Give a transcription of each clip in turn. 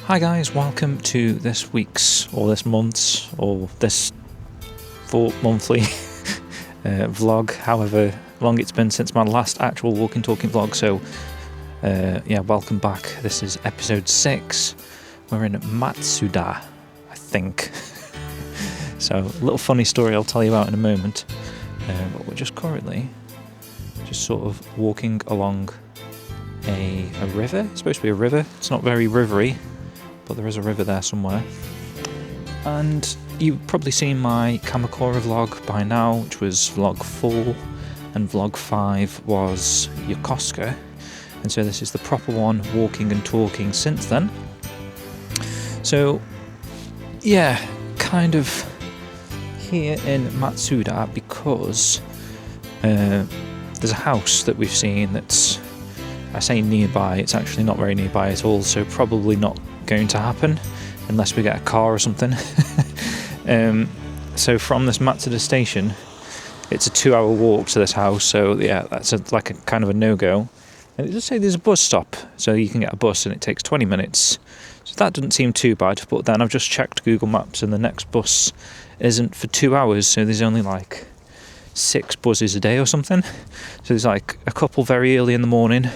Hi guys, welcome to this week's, or this month's, or this monthly vlog, however long it's been since my last actual walking talking vlog. So welcome back. This is episode 6. We're in Matsuda, I think. So a little funny story I'll tell you about in a moment. But we're just currently sort of walking along a river. It's supposed to be a river. It's not very rivery, but there is a river there somewhere. And you've probably seen my Kamakura vlog by now, which was vlog 4, and vlog 5 was Yokosuka. And so this is the proper one, walking and talking since then. So, yeah, kind of here in Matsuda because there's a house that we've seen that's, I say nearby, it's actually not very nearby at all, so probably not going to happen unless we get a car or something. So from this Matsuda station, it's a 2-hour walk to this house, so yeah, that's like a kind of a no-go. And it does say there's a bus stop, so you can get a bus and it takes 20 minutes. So that doesn't seem too bad, but then I've just checked Google Maps and the next bus isn't for 2 hours, so there's only like 6 buses a day or something. So there's like a couple very early in the morning,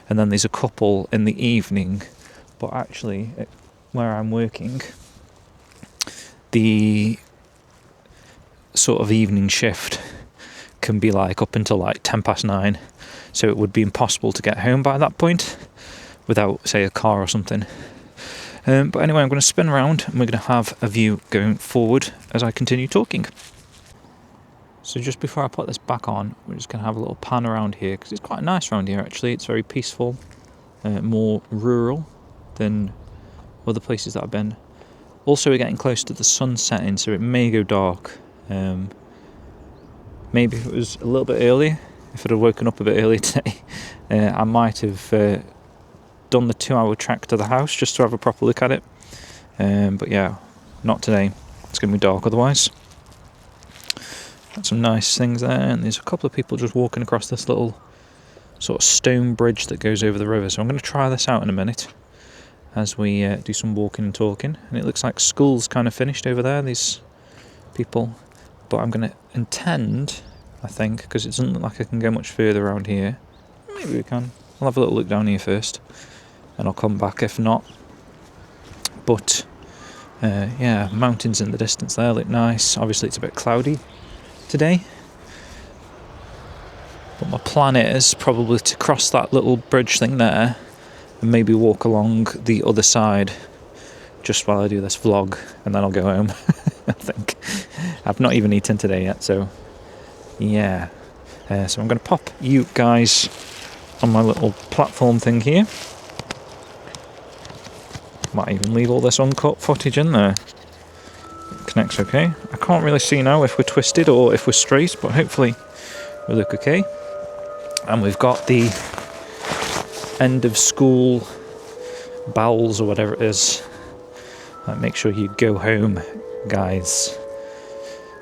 and then there's a couple in the evening. But actually, where I'm working, the sort of evening shift can be like up until like 9:10, so it would be impossible to get home by that point without, say, a car or something. But anyway, I'm going to spin around and we're going to have a view going forward as I continue talking. So just before I put this back on, we're just going to have a little pan around here, because it's quite nice around here actually. It's very peaceful, more rural than other places that I've been. Also, we're getting close to the sun setting, so it may go dark. Maybe if it was a little bit earlier, if I'd have woken up a bit earlier today, I might have done the 2-hour trek to the house just to have a proper look at it. But yeah, not today. It's going to be dark otherwise. Got some nice things there, and there's a couple of people just walking across this little sort of stone bridge that goes over the river. So I'm going to try this out in a minute as we do some walking and talking. And it looks like school's kind of finished over there, these people. But I'm going to intend, I think, because it doesn't look like I can go much further around here. Maybe we can. I'll have a little look down here first, and I'll come back if not. But yeah, mountains in the distance there look nice. Obviously it's a bit cloudy today, but my plan is probably to cross that little bridge thing there and maybe walk along the other side just while I do this vlog, and then I'll go home. I think I've not even eaten today yet, so yeah. So I'm going to pop you guys on my little platform thing here. Might even leave all this uncut footage in there. Connects okay. I can't really see now if we're twisted or if we're straight, but hopefully we look okay. And we've got the end of school bowels or whatever it is. Make sure you go home, guys.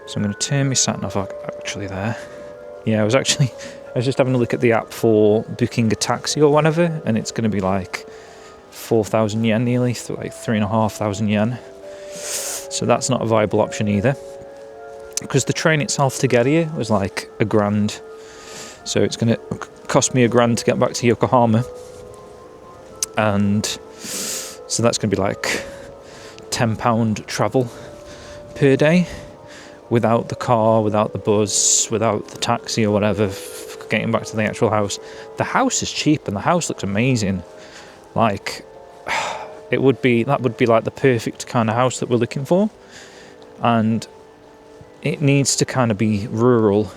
So I'm going to turn my sat nav actually there. Yeah, I was just having a look at the app for booking a taxi or whatever, and it's going to be like 4,000 yen nearly, like 3,500 yen. So that's not a viable option either, because the train itself to get here was like £1,000. So it's going to cost me £1,000 to get back to Yokohama, and so that's going to be like £10 travel per day without the car, without the bus, without the taxi or whatever, getting back to the actual house. The house is cheap and the house looks amazing. Like, that would be like the perfect kind of house that we're looking for, and it needs to kind of be rural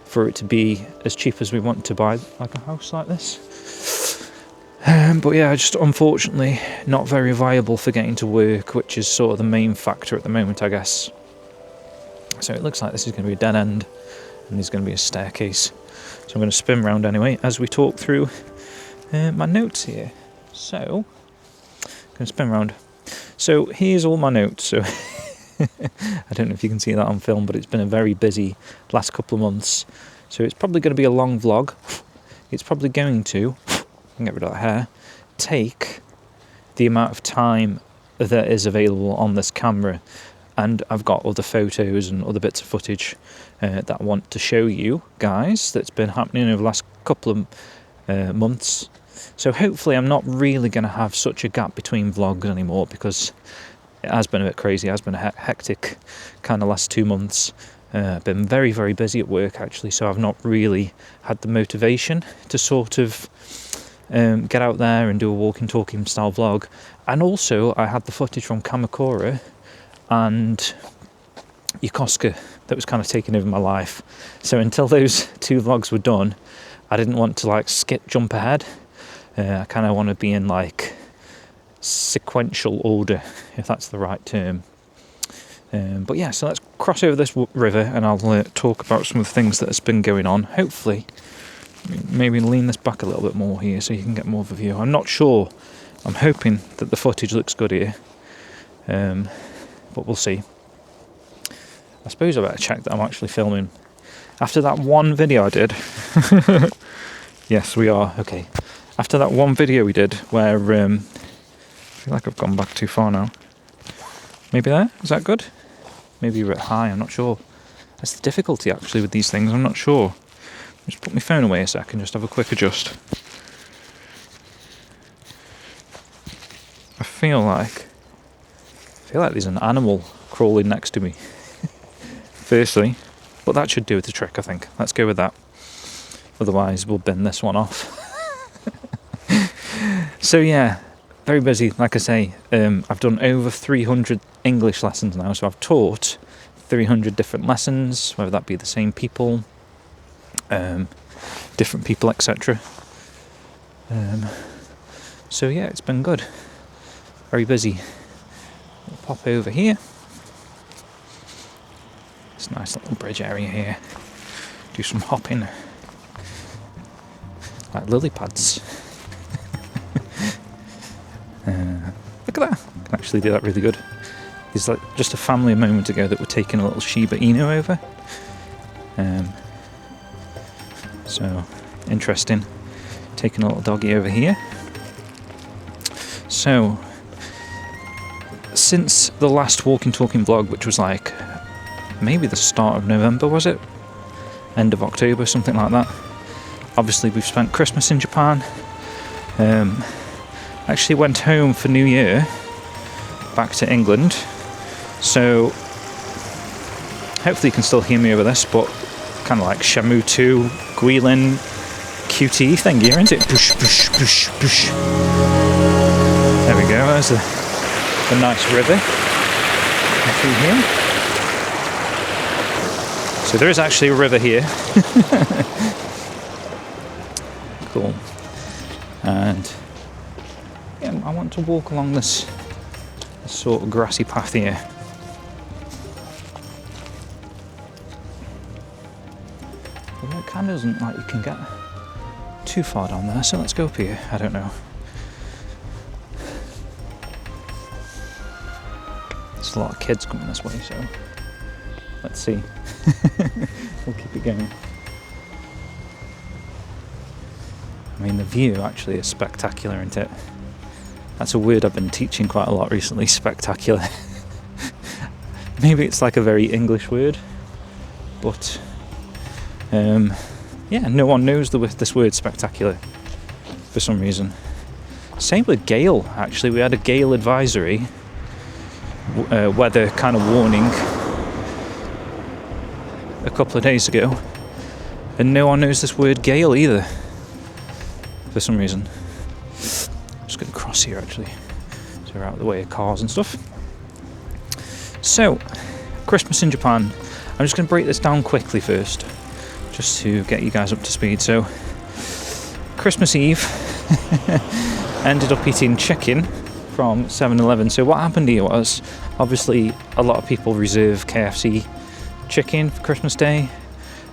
for it to be as cheap as we want to buy like a house like this. But yeah, just unfortunately not very viable for getting to work, which is sort of the main factor at the moment, I guess. So it looks like this is going to be a dead end, and there's going to be a staircase. So I'm going to spin round anyway as we talk through my notes here. So I'm going to spin round. So here's all my notes. So I don't know if you can see that on film, but it's been a very busy last couple of months. So it's probably going to be a long vlog. It's probably going to, I can get rid of that hair, take the amount of time that is available on this camera, and I've got other photos and other bits of footage that I want to show you guys that's been happening over the last couple of months. So hopefully I'm not really going to have such a gap between vlogs anymore, because it has been a bit crazy. It has been a hectic kind of last 2 months. I've been very, very busy at work actually, so I've not really had the motivation to sort of get out there and do a walking talking style vlog. And also I had the footage from Kamakura and Yokosuka that was kind of taking over my life. So until those 2 vlogs were done, I didn't want to like jump ahead. I kind of want to be in like sequential order, if that's the right term. But yeah, so let's cross over this river and I'll talk about some of the things that has been going on. Hopefully, maybe lean this back a little bit more here so you can get more of a view. I'm not sure. I'm hoping that the footage looks good here, but we'll see. I suppose I better check that I'm actually filming. After that one video I did, yes we are, okay. After that one video we did where, I feel like I've gone back too far now. Maybe there, is that good? Maybe we're at high, I'm not sure. That's the difficulty actually with these things, I'm not sure. Just put my phone away a second, just have a quick adjust. I feel like there's an animal crawling next to me. Firstly, but that should do the trick, I think. Let's go with that. Otherwise, we'll bin this one off. So yeah, very busy. Like I say, I've done over 300 English lessons now, so I've taught 300 different lessons, whether that be the same people, different people, etc. So yeah, it's been good. Very busy. We'll pop over here. It's a nice little bridge area here. Do some hopping. Like lily pads. Look at that. I can actually do that really good. There's like just a family a moment ago that were taking a little Shiba Inu over. So interesting. Taking a little doggy over here. So since the last walking talking vlog, which was like maybe the start of November, was it? End of October, something like that. Obviously we've spent Christmas in Japan. Actually went home for New Year, back to England. So hopefully you can still hear me over this, but kind of like Shamu 2, Guilin, QTE thing here, isn't it? Push, push, push, push. There we go, there's the nice river through here. So there is actually a river here. Cool. And yeah, I want to walk along this sort of grassy path here. Well, it kind of doesn't like you can get too far down there, so let's go up here. I don't know. There's a lot of kids coming this way, so let's see. We'll keep it going. I mean, the view actually is spectacular, isn't it? That's a word I've been teaching quite a lot recently, spectacular. Maybe it's like a very English word, but yeah, no one knows this word spectacular for some reason. Same with gale, actually. We had a gale advisory, weather kind of warning a couple of days ago, and no one knows this word gale either for some reason. I'm just going to cross here actually, so we're out of the way of cars and stuff. So, Christmas in Japan. I'm just going to break this down quickly first, just to get you guys up to speed. So, Christmas Eve, ended up eating chicken from 7-Eleven. So what happened here was, obviously a lot of people reserve KFC chicken for Christmas Day.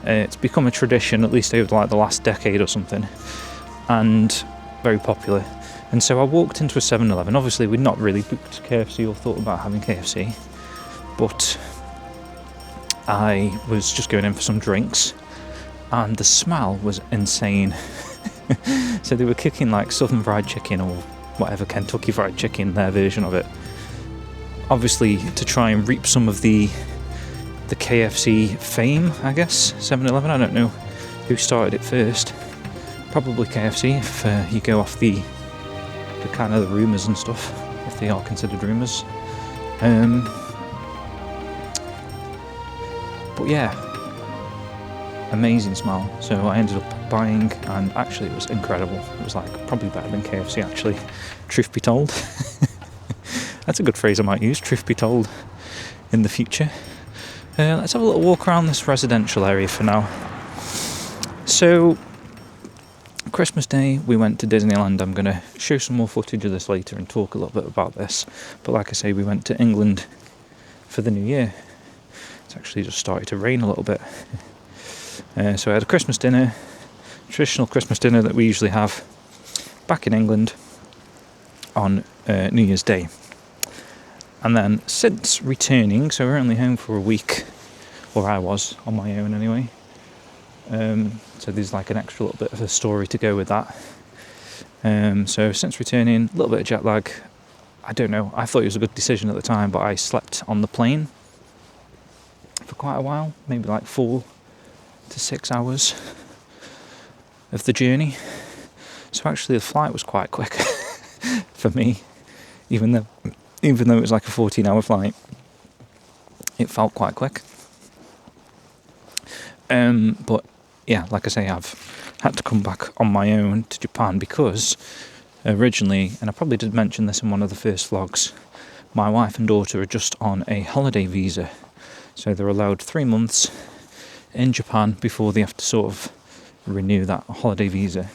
It's become a tradition, at least over like the last decade or something, and very popular. And so I walked into a 7-Eleven. Obviously we'd not really booked KFC or thought about having KFC, but I was just going in for some drinks, and the smell was insane. So they were cooking like southern fried chicken or whatever, Kentucky Fried Chicken, their version of it. Obviously, to try and reap some of the KFC fame, I guess. 7-Eleven, I don't know who started it first. Probably KFC, if you go off the kind of the rumours and stuff, if they are considered rumours. But yeah, amazing smell. So I ended up buying, and actually it was incredible. It was like probably better than KFC actually, truth be told. That's a good phrase I might use, truth be told, in the future. Let's have a little walk around this residential area for now. So, Christmas Day, we went to Disneyland. I'm going to show some more footage of this later and talk a little bit about this. But like I say, we went to England for the New Year. It's actually just started to rain a little bit. So I had a Christmas dinner, traditional Christmas dinner that we usually have back in England on New Year's Day. And then since returning, so we're only home for a week, or I was on my own anyway. So there's like an extra little bit of a story to go with that. So since returning, a little bit of jet lag. I don't know, I thought it was a good decision at the time, but I slept on the plane for quite a while, maybe like 4 to 6 hours of the journey. So actually the flight was quite quick for me, even though it was like a 14-hour flight, it felt quite quick. But yeah, like I say, I've had to come back on my own to Japan because originally, and I probably did mention this in one of the first vlogs, my wife and daughter are just on a holiday visa. So they're allowed 3 months in Japan before they have to sort of renew that holiday visa.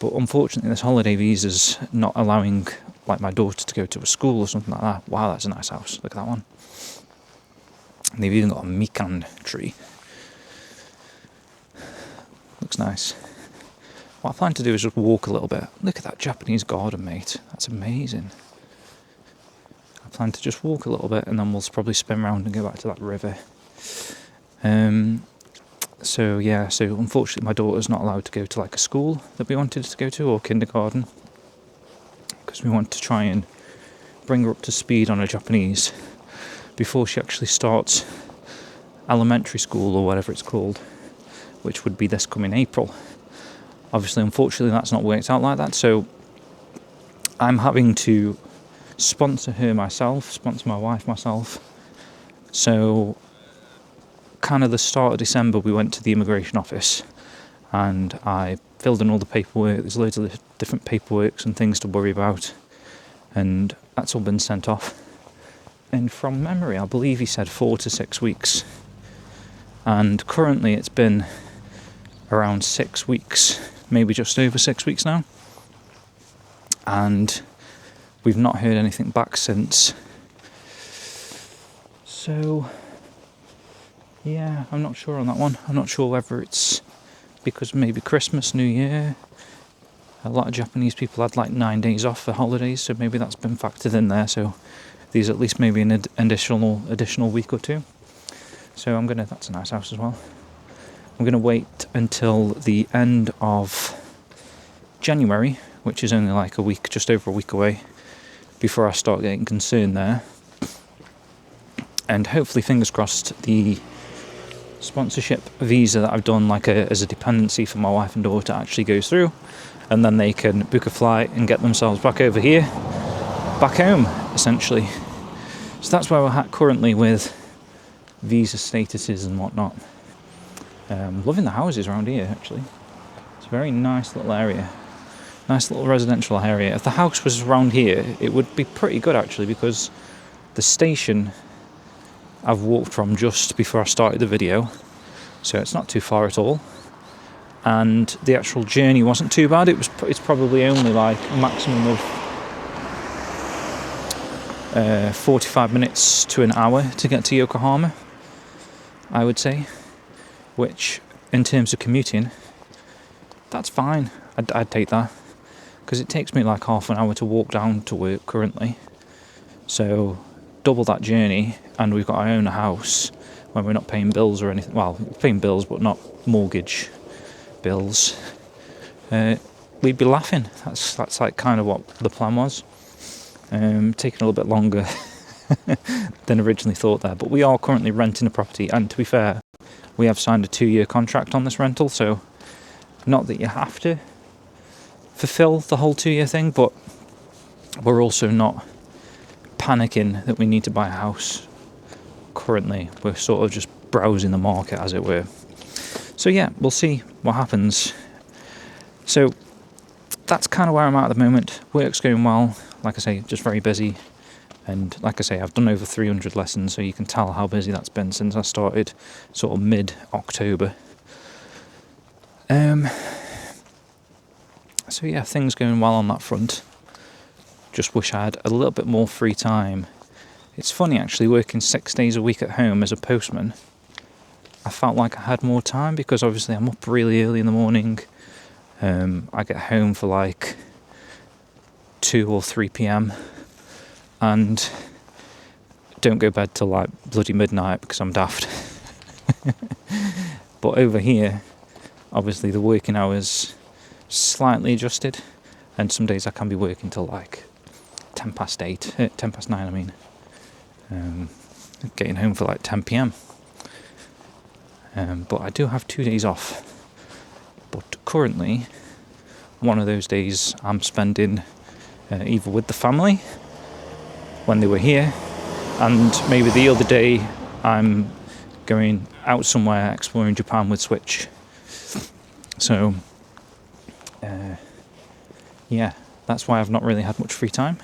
But unfortunately, this holiday visa's not allowing like my daughter to go to a school or something like that. Wow, that's a nice house. Look at that one. And they've even got a mikan tree. Looks nice. What I plan to do is just walk a little bit. Look at that Japanese garden, mate. That's amazing. I plan to just walk a little bit and then we'll probably spin around and go back to that river. So yeah, so unfortunately my daughter's not allowed to go to like a school that we wanted to go to, or kindergarten, because we want to try and bring her up to speed on her Japanese before she actually starts elementary school or whatever it's called, which would be this coming April. Obviously, unfortunately, that's not worked out like that, so I'm having to sponsor her myself, sponsor my wife myself. So kind of the start of December, we went to the immigration office and I filled in all the paperwork. There's loads of different paperwork and things to worry about, and that's all been sent off. And from memory, I believe he said 4 to 6 weeks, and currently it's been around 6 weeks, maybe just over 6 weeks now, and we've not heard anything back since. So yeah, I'm not sure on that one. I'm not sure whether it's because maybe Christmas, New Year, a lot of Japanese people had like 9 days off for holidays, so maybe that's been factored in there. So there's at least maybe an additional week or two. So that's a nice house as well. I'm gonna wait until the end of January, which is only like a week, just over a week away, before I start getting concerned there. And hopefully, fingers crossed, the sponsorship visa that I've done as a dependency for my wife and daughter actually goes through, and then they can book a flight and get themselves back over here, back home, essentially. So that's where we're at currently with visa statuses and whatnot. Loving the houses around here, actually. It's a very nice little area, nice little residential area. If the house was around here, it would be pretty good actually, because the station I've walked from just before I started the video, so it's not too far at all, and the actual journey wasn't too bad. It's probably only like a maximum of 45 minutes to an hour to get to Yokohama, I would say, which in terms of commuting, that's fine. I'd take that, because it takes me like half an hour to walk down to work currently, so double that journey, and we've got our own house when we're not paying bills or anything. Well, we're paying bills but not mortgage bills. we'd be laughing. That's like kind of what the plan was. Taking a little bit longer than originally thought there, but we are currently renting a property, and to be fair, we have signed a 2-year contract on this rental, so not that you have to fulfill the whole 2-year thing, but we're also not panicking that we need to buy a house currently. We're sort of just browsing the market, as it were. So yeah, we'll see what happens. So that's kind of where I'm at the moment. Work's going well, like I say, just very busy. And like I say, I've done over 300 lessons, so you can tell how busy that's been since I started sort of mid-October. So yeah, things going well on that front. Just wish I had a little bit more free time. It's funny actually, working 6 days a week at home as a postman. I felt like I had more time because obviously I'm up really early in the morning. I get home for like 2 or 3 p.m. and don't go to bed till like bloody midnight because I'm daft. But over here, obviously the working hours slightly adjusted, and some days I can be working till like 10 past 9 I mean. Getting home for like 10 p.m. But I do have 2 days off. But currently, one of those days I'm spending either with the family when they were here, and maybe the other day I'm going out somewhere exploring Japan with Switch. So, yeah, that's why I've not really had much free time.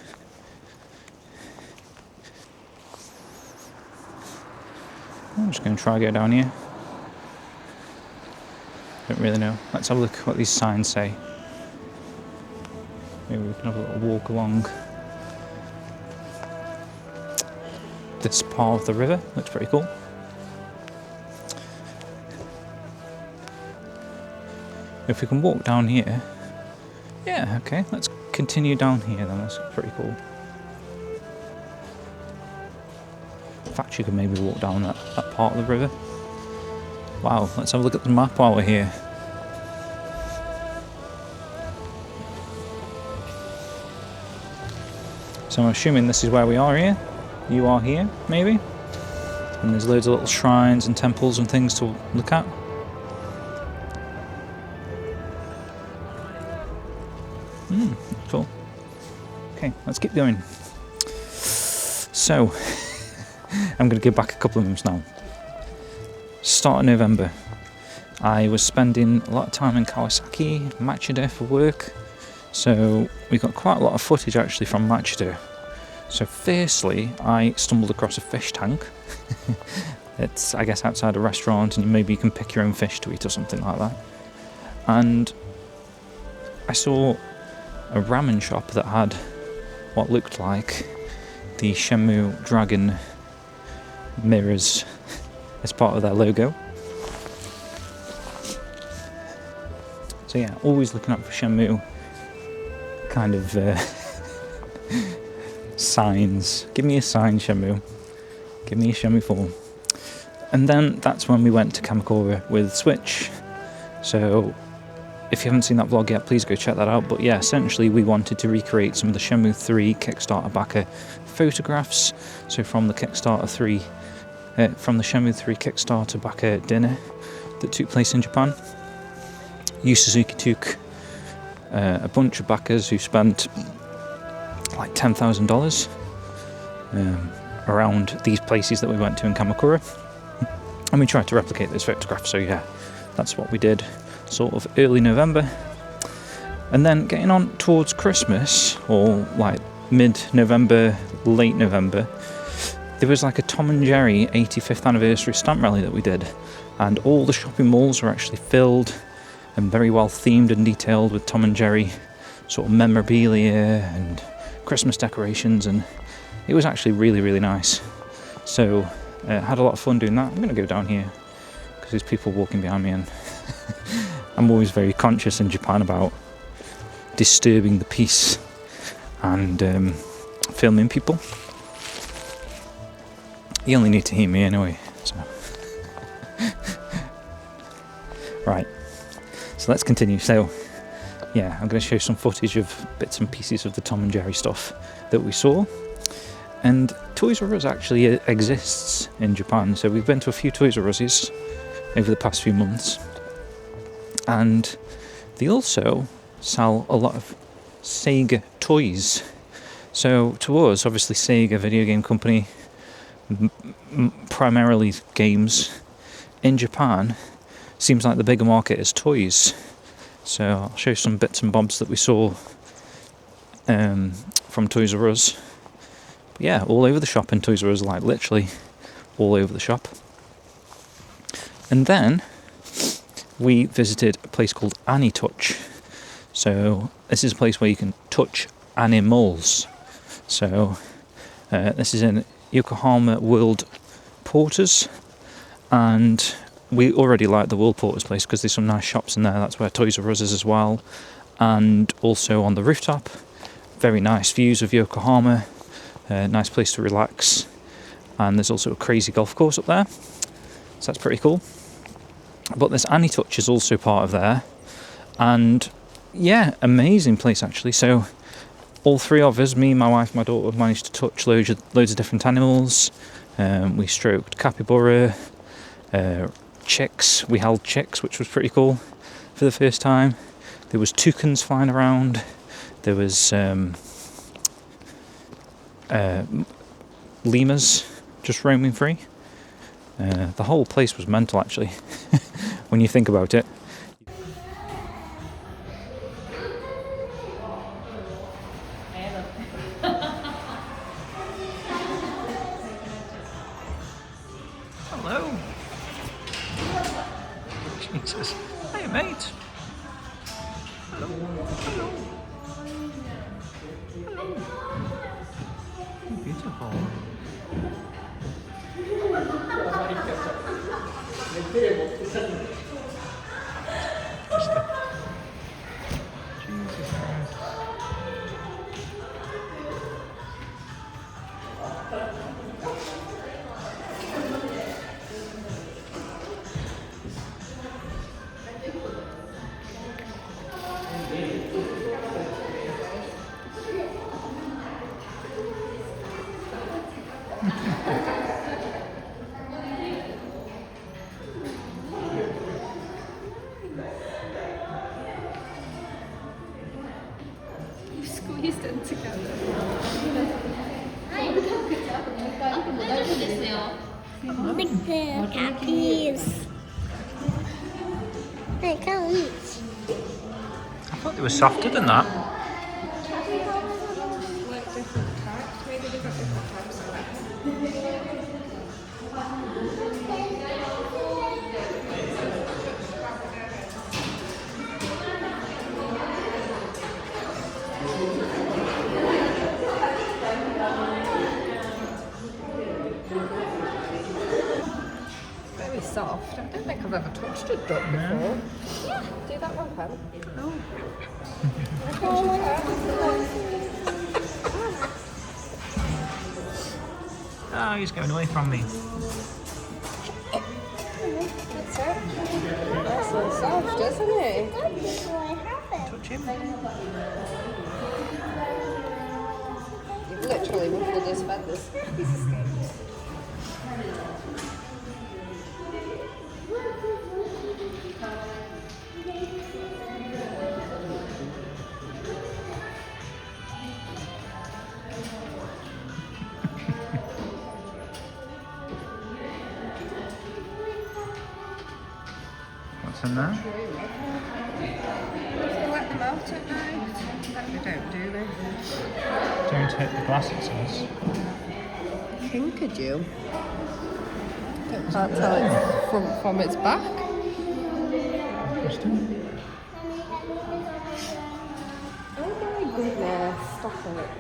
I'm just going to try to go down here. Don't really know. Let's have a look at what these signs say. Maybe we can have a little walk along this part of the river. Looks pretty cool. If we can walk down here. Yeah, okay, let's continue down here then. That's pretty cool. In fact, you can maybe walk down that part of the river. Wow, let's have a look at the map while we're here. So I'm assuming this is where we are here. You are here, maybe? And there's loads of little shrines and temples and things to look at. Cool. Okay, let's keep going. So, I'm going to go back a couple of months now. Start of November, I was spending a lot of time in Kawasaki, Matsuda for work. So we got quite a lot of footage actually from Matsuda. So firstly, I stumbled across a fish tank. It's, I guess, outside a restaurant, and maybe you can pick your own fish to eat or something like that. And I saw a ramen shop that had what looked like the Shenmue dragon mirrors as part of their logo. So yeah, always looking out for Shenmue kind of signs. Give me a sign, Shenmue. Give me a Shenmue form. And then that's when we went to Kamakura with Switch. So if you haven't seen that vlog yet, please go check that out. But yeah, essentially we wanted to recreate some of the Shenmue 3 Kickstarter backer photographs. So from the Kickstarter 3, from the Shenmue 3 Kickstarter backer dinner that took place in Japan, Yu Suzuki took a bunch of backers who spent like $10,000 around these places that we went to in Kamakura, and we tried to replicate those photographs. So yeah, that's what we did, sort of early November. And then getting on towards Christmas, or like mid-November, late November, there was like a Tom and Jerry 85th anniversary stamp rally that we did, and all the shopping malls were actually filled and very well themed and detailed with Tom and Jerry sort of memorabilia and Christmas decorations, and it was actually really, really nice. So had a lot of fun doing that. I'm going to go down here because there's people walking behind me, and I'm always very conscious in Japan about disturbing the peace and filming people. You only need to hear me anyway, so. Right, so let's continue. So yeah, I'm going to show some footage of bits and pieces of the Tom and Jerry stuff that we saw. And Toys R Us actually exists in Japan, so we've been to a few Toys R Us's over the past few months, and they also sell a lot of SEGA toys. So to us, obviously SEGA, video game company, primarily games. In Japan, seems like the bigger market is toys. So I'll show you some bits and bobs that we saw from Toys R Us. But yeah, all over the shop in Toys R Us, like literally all over the shop. And then we visited a place called AniTouch. So this is a place where you can touch animals. So this is in Yokohama World Porters, and we already like the World Porters place because there's some nice shops in there. That's where Toys R Us is as well, and also on the rooftop, very nice views of Yokohama, nice place to relax, and there's also a crazy golf course up there, so that's pretty cool. But this AniTouch is also part of there, and yeah, amazing place actually. So all three of us, me, my wife, my daughter, managed to touch loads of different animals. We stroked capybara, chicks. We held chicks, which was pretty cool for the first time. There was toucans flying around. There was lemurs just roaming free. The whole place was mental, actually, when you think about it. Hello. Jesus. Hey, mate. Hello. Hello. Hello. Beautiful. Jesus Christ. You squeezed them together. The puppies. I can't reach. I thought they were softer than that. Like different types, maybe they've got different types of it. Very soft. I don't think I've ever touched a duck before. Yeah, do that one, Pam. Oh, he's going away from me. That's it. That's so soft, isn't it? Touch him. You've literally ruffled his feathers. What's in there? Do you let them out at night? That they don't, do they? Don't hit the glass, it says. Kinkajou. Can't tell it from its back. Interesting. Oh my goodness, stop it.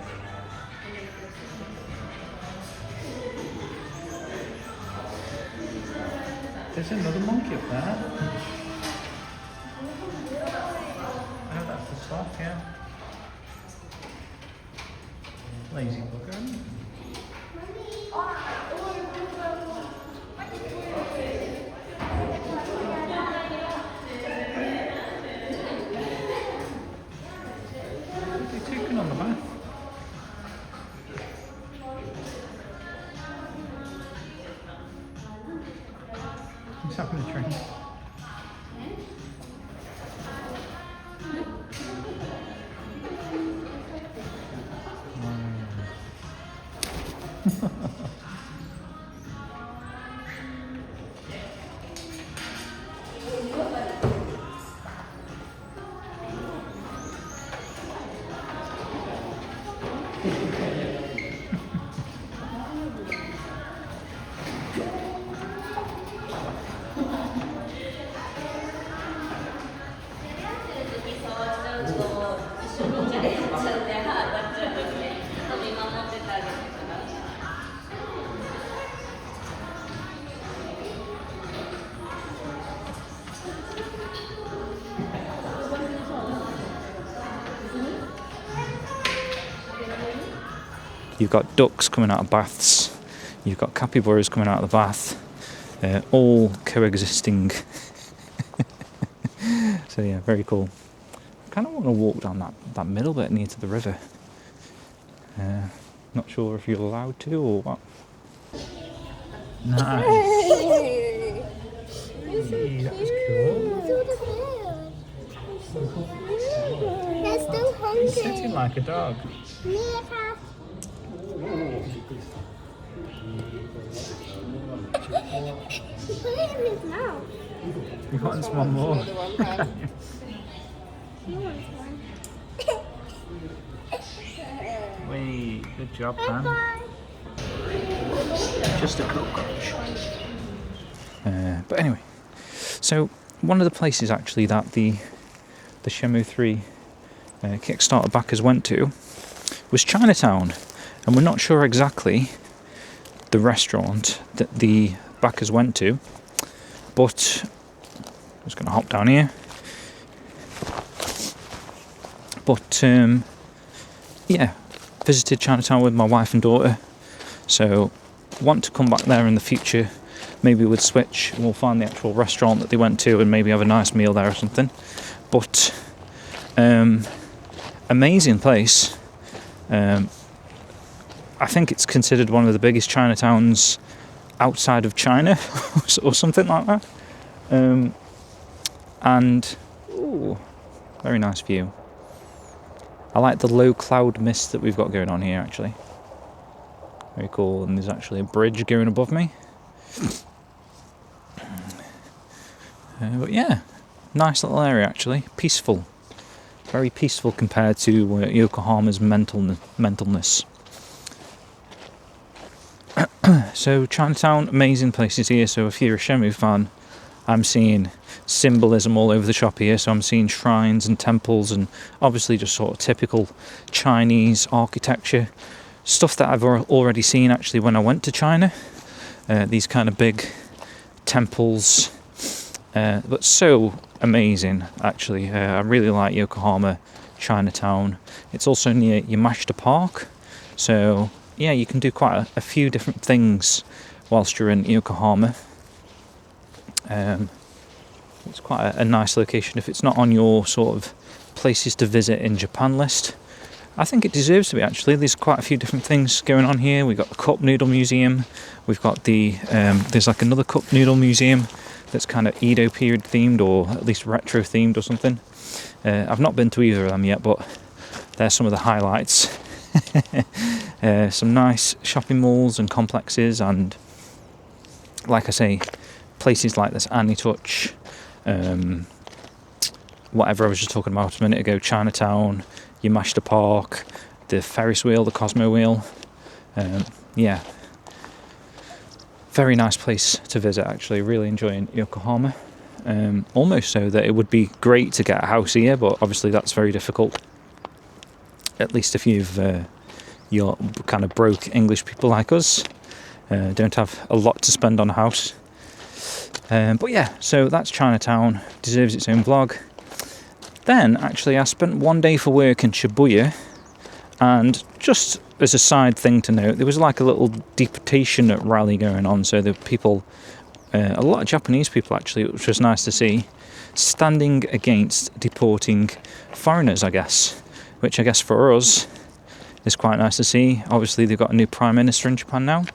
There's another monkey up there. Oh, that's the top, yeah. Lazy bugger. having a drink. You've got ducks coming out of baths, you've got capybaras coming out of the bath, all coexisting. So yeah, very cool. I kind of want to walk down that middle bit near to the river. Not sure if you're allowed to or what. Nice. That was cool. They're still hungry. He's sitting like a dog. Put it in his mouth. He wants one more. He wants one. Wait, good job, man. Bye. Just a cockroach. But anyway, so one of the places actually that the Shenmue 3 Kickstarter backers went to was Chinatown, and we're not sure exactly the restaurant that the backers went to, but I'm just going to hop down here. But yeah, visited Chinatown with my wife and daughter, so want to come back there in the future. Maybe with Switch we'll find the actual restaurant that they went to and maybe have a nice meal there or something. But amazing place. I think it's considered one of the biggest Chinatowns outside of China or something like that. And ooh, very nice view. I like the low cloud mist that we've got going on here actually. Very cool, and there's actually a bridge going above me. But yeah, nice little area actually, peaceful. Very peaceful compared to Yokohama's mentalness. So Chinatown, amazing places here. So if you're a Shenmue fan, I'm seeing symbolism all over the shop here. So I'm seeing shrines and temples and obviously just sort of typical Chinese architecture. Stuff that I've already seen actually when I went to China. These kind of big temples. But so amazing actually. I really like Yokohama, Chinatown. It's also near Yamashita Park. So yeah, you can do quite a few different things whilst you're in Yokohama. It's quite a nice location. If it's not on your sort of places to visit in Japan list, I think it deserves to be actually. There's quite a few different things going on here. We've got the Cup Noodle Museum. We've got the, there's like another Cup Noodle Museum that's kind of Edo period themed or at least retro themed or something. I've not been to either of them yet, but there's some of the highlights. Some nice shopping malls and complexes, and like I say, places like this Anitouch, whatever I was just talking about a minute ago, Chinatown, Yamashita Park, the Ferris wheel, the Cosmo wheel. Yeah, very nice place to visit actually. Really enjoying Yokohama. Almost so that it would be great to get a house here, but obviously that's very difficult. At least if you're kind of broke English people like us, don't have a lot to spend on a house. But yeah, so that's Chinatown, deserves its own vlog. Then actually I spent one day for work in Shibuya, and just as a side thing to note, there was like a little deportation rally going on, so the people, a lot of Japanese people actually, which was nice to see, standing against deporting foreigners, I guess, which I guess for us is quite nice to see. Obviously they've got a new Prime Minister in Japan now,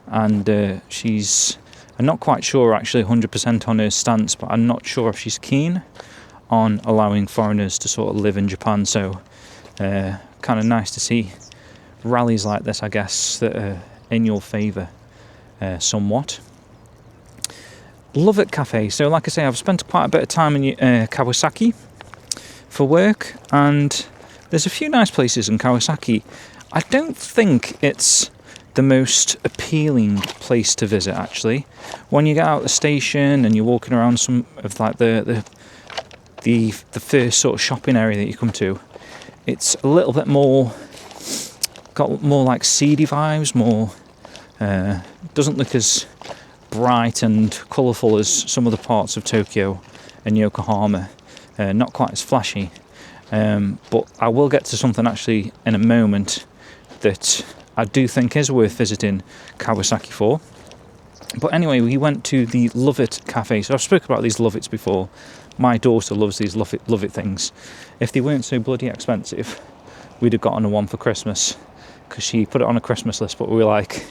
and she's I'm not quite sure actually 100% on her stance, but I'm not sure if she's keen on allowing foreigners to sort of live in Japan. So kind of nice to see rallies like this, I guess, that are in your favour somewhat. Love it Cafe. So like I say, I've spent quite a bit of time in Kawasaki for work, and there's a few nice places in Kawasaki. I don't think it's the most appealing place to visit, actually. When you get out of the station and you're walking around some of like the first sort of shopping area that you come to, it's a little bit more, got more like seedy vibes, more doesn't look as bright and colourful as some of the parts of Tokyo and Yokohama, not quite as flashy, but I will get to something actually in a moment that I do think is worth visiting Kawasaki for. But anyway, we went to the Love It Cafe. So I've spoken about these Love It's before. My daughter loves these Love It things. If they weren't so bloody expensive, we'd have gotten a one for Christmas, because she put it on a Christmas list, but we were like,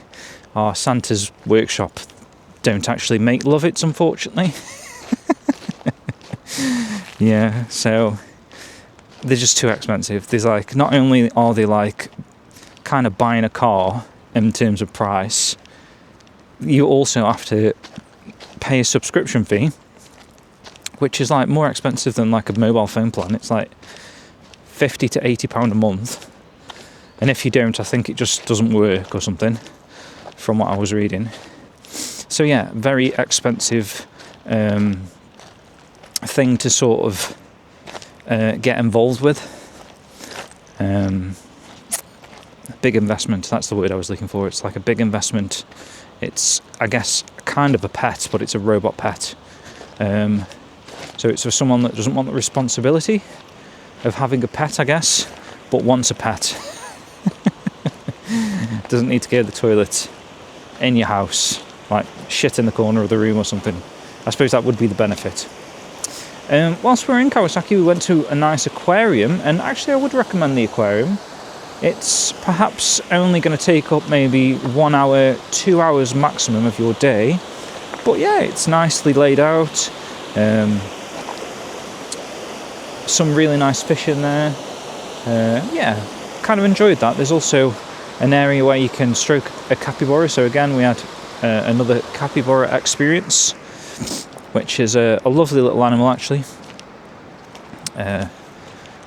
our Santa's workshop don't actually make Love It's, unfortunately. Yeah, so they're just too expensive. There's like, not only are they like kind of buying a car in terms of price, you also have to pay a subscription fee, which is like more expensive than like a mobile phone plan. It's like £50 to £80 a month, and if you don't, I think it just doesn't work or something, from what I was reading. So yeah, very expensive thing to sort of get involved with. Big investment, that's the word I was looking for. It's like a big investment. It's, I guess, kind of a pet, but it's a robot pet. So it's for someone that doesn't want the responsibility of having a pet, I guess, but wants a pet. Doesn't need to go to the toilet in your house, like shit in the corner of the room or something. I suppose that would be the benefit. Whilst we were in Kawasaki, we went to a nice aquarium, and actually I would recommend the aquarium. It's perhaps only going to take up maybe 1 hour, 2 hours maximum of your day. But yeah, it's nicely laid out. Some really nice fish in there. Yeah, kind of enjoyed that. There's also an area where you can stroke a capybara. So again, we had another capybara experience, which is a lovely little animal, actually.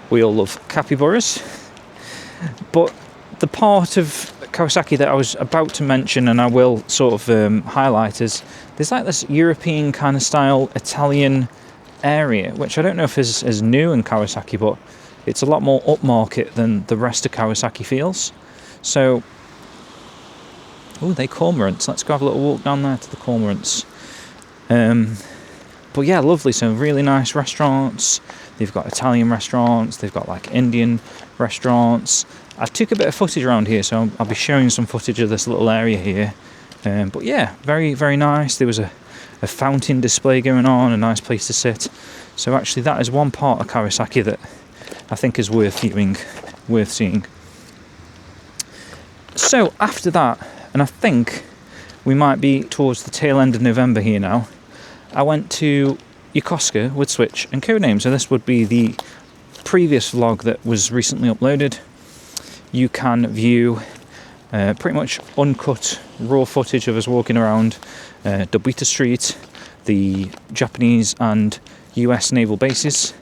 We all love capybaras. But the part of Kawasaki that I was about to mention, and I will sort of highlight, is there's like this European kind of style Italian area, which I don't know if is new in Kawasaki, but it's a lot more upmarket than the rest of Kawasaki feels. So, oh, they cormorants. Let's go have a little walk down there to the cormorants. But yeah, lovely. So really nice restaurants. They've got Italian restaurants. They've got like Indian restaurants. I took a bit of footage around here, so I'll be showing some footage of this little area here. But yeah, very, very nice. There was a fountain display going on, a nice place to sit. So actually that is one part of Kawasaki that I think is worth viewing, worth seeing. So after that, and I think we might be towards the tail end of November here now, I went to Yokosuka with Switch and Codename. So this would be the previous vlog that was recently uploaded. You can view pretty much uncut raw footage of us walking around Dobita Street, the Japanese and US naval bases,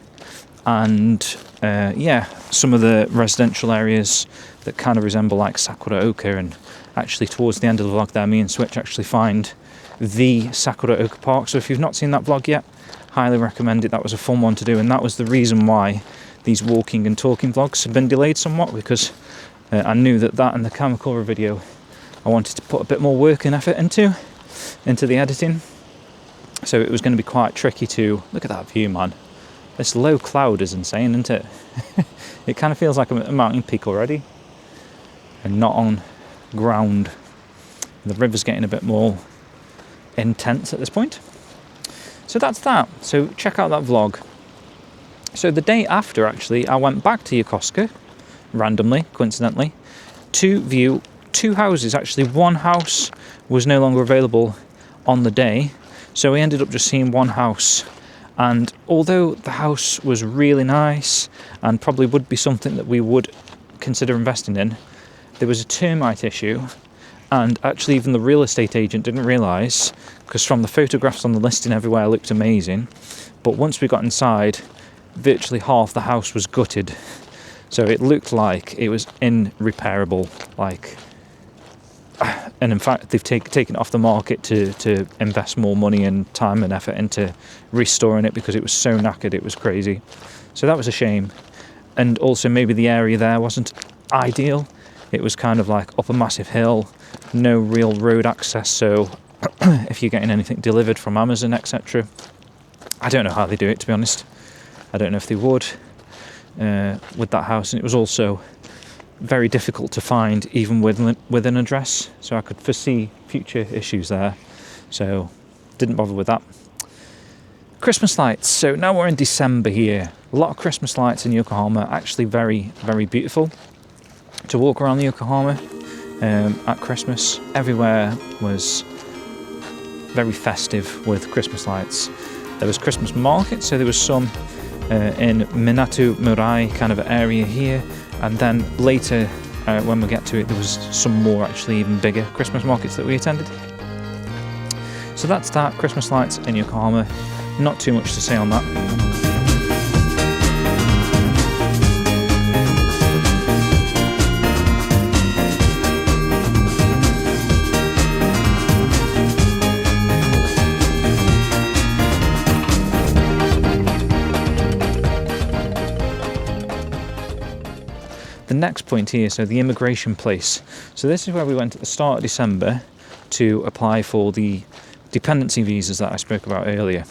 and yeah, some of the residential areas that kind of resemble like Sakuraoka. And actually towards the end of the vlog there, me and Switch actually find the Sakuraoka Park. So if you've not seen that vlog yet, highly recommend it. That was a fun one to do, and that was the reason why these walking and talking vlogs have been delayed somewhat, because I knew that and the Kamakura video I wanted to put a bit more work and effort into the editing. So it was going to be quite tricky to look at that view, man. This low cloud is insane, isn't it? It kind of feels like I'm at a mountain peak already and not on ground. The river's getting a bit more intense at this point. So that's that. So check out that vlog. So the day after, actually, I went back to Yokosuka, randomly, coincidentally, to view two houses. Actually, one house was no longer available on the day. So we ended up just seeing one house. And although the house was really nice and probably would be something that we would consider investing in, there was a termite issue. And actually even the real estate agent didn't realise, because from the photographs on the listing everywhere it looked amazing. But once we got inside, virtually half the house was gutted. So it looked like it was irreparable, and in fact they've taken it off the market to invest more money and time and effort into restoring it because it was so knackered, it was crazy. So that was a shame. And also maybe the area there wasn't ideal. It was kind of like up a massive hill, no real road access, so if you're getting anything delivered from Amazon, etc., I don't know how they do it, to be honest. I don't know if they would with that house. And it was also very difficult to find even with an address, so I could foresee future issues there, so didn't bother with that. Christmas lights. So now we're in December here. A lot of Christmas lights in Yokohama, actually very, very beautiful to walk around Yokohama at Christmas. Everywhere was very festive with Christmas lights. There was Christmas market, so there was some in Minato Murai kind of area here, and then later when we get to it there was some more actually even bigger Christmas markets that we attended. So that's that, Christmas lights in Yokohama. Not too much to say on that. The next point here, so the immigration place. So this is where we went at the start of December to apply for the dependency visas that I spoke about earlier.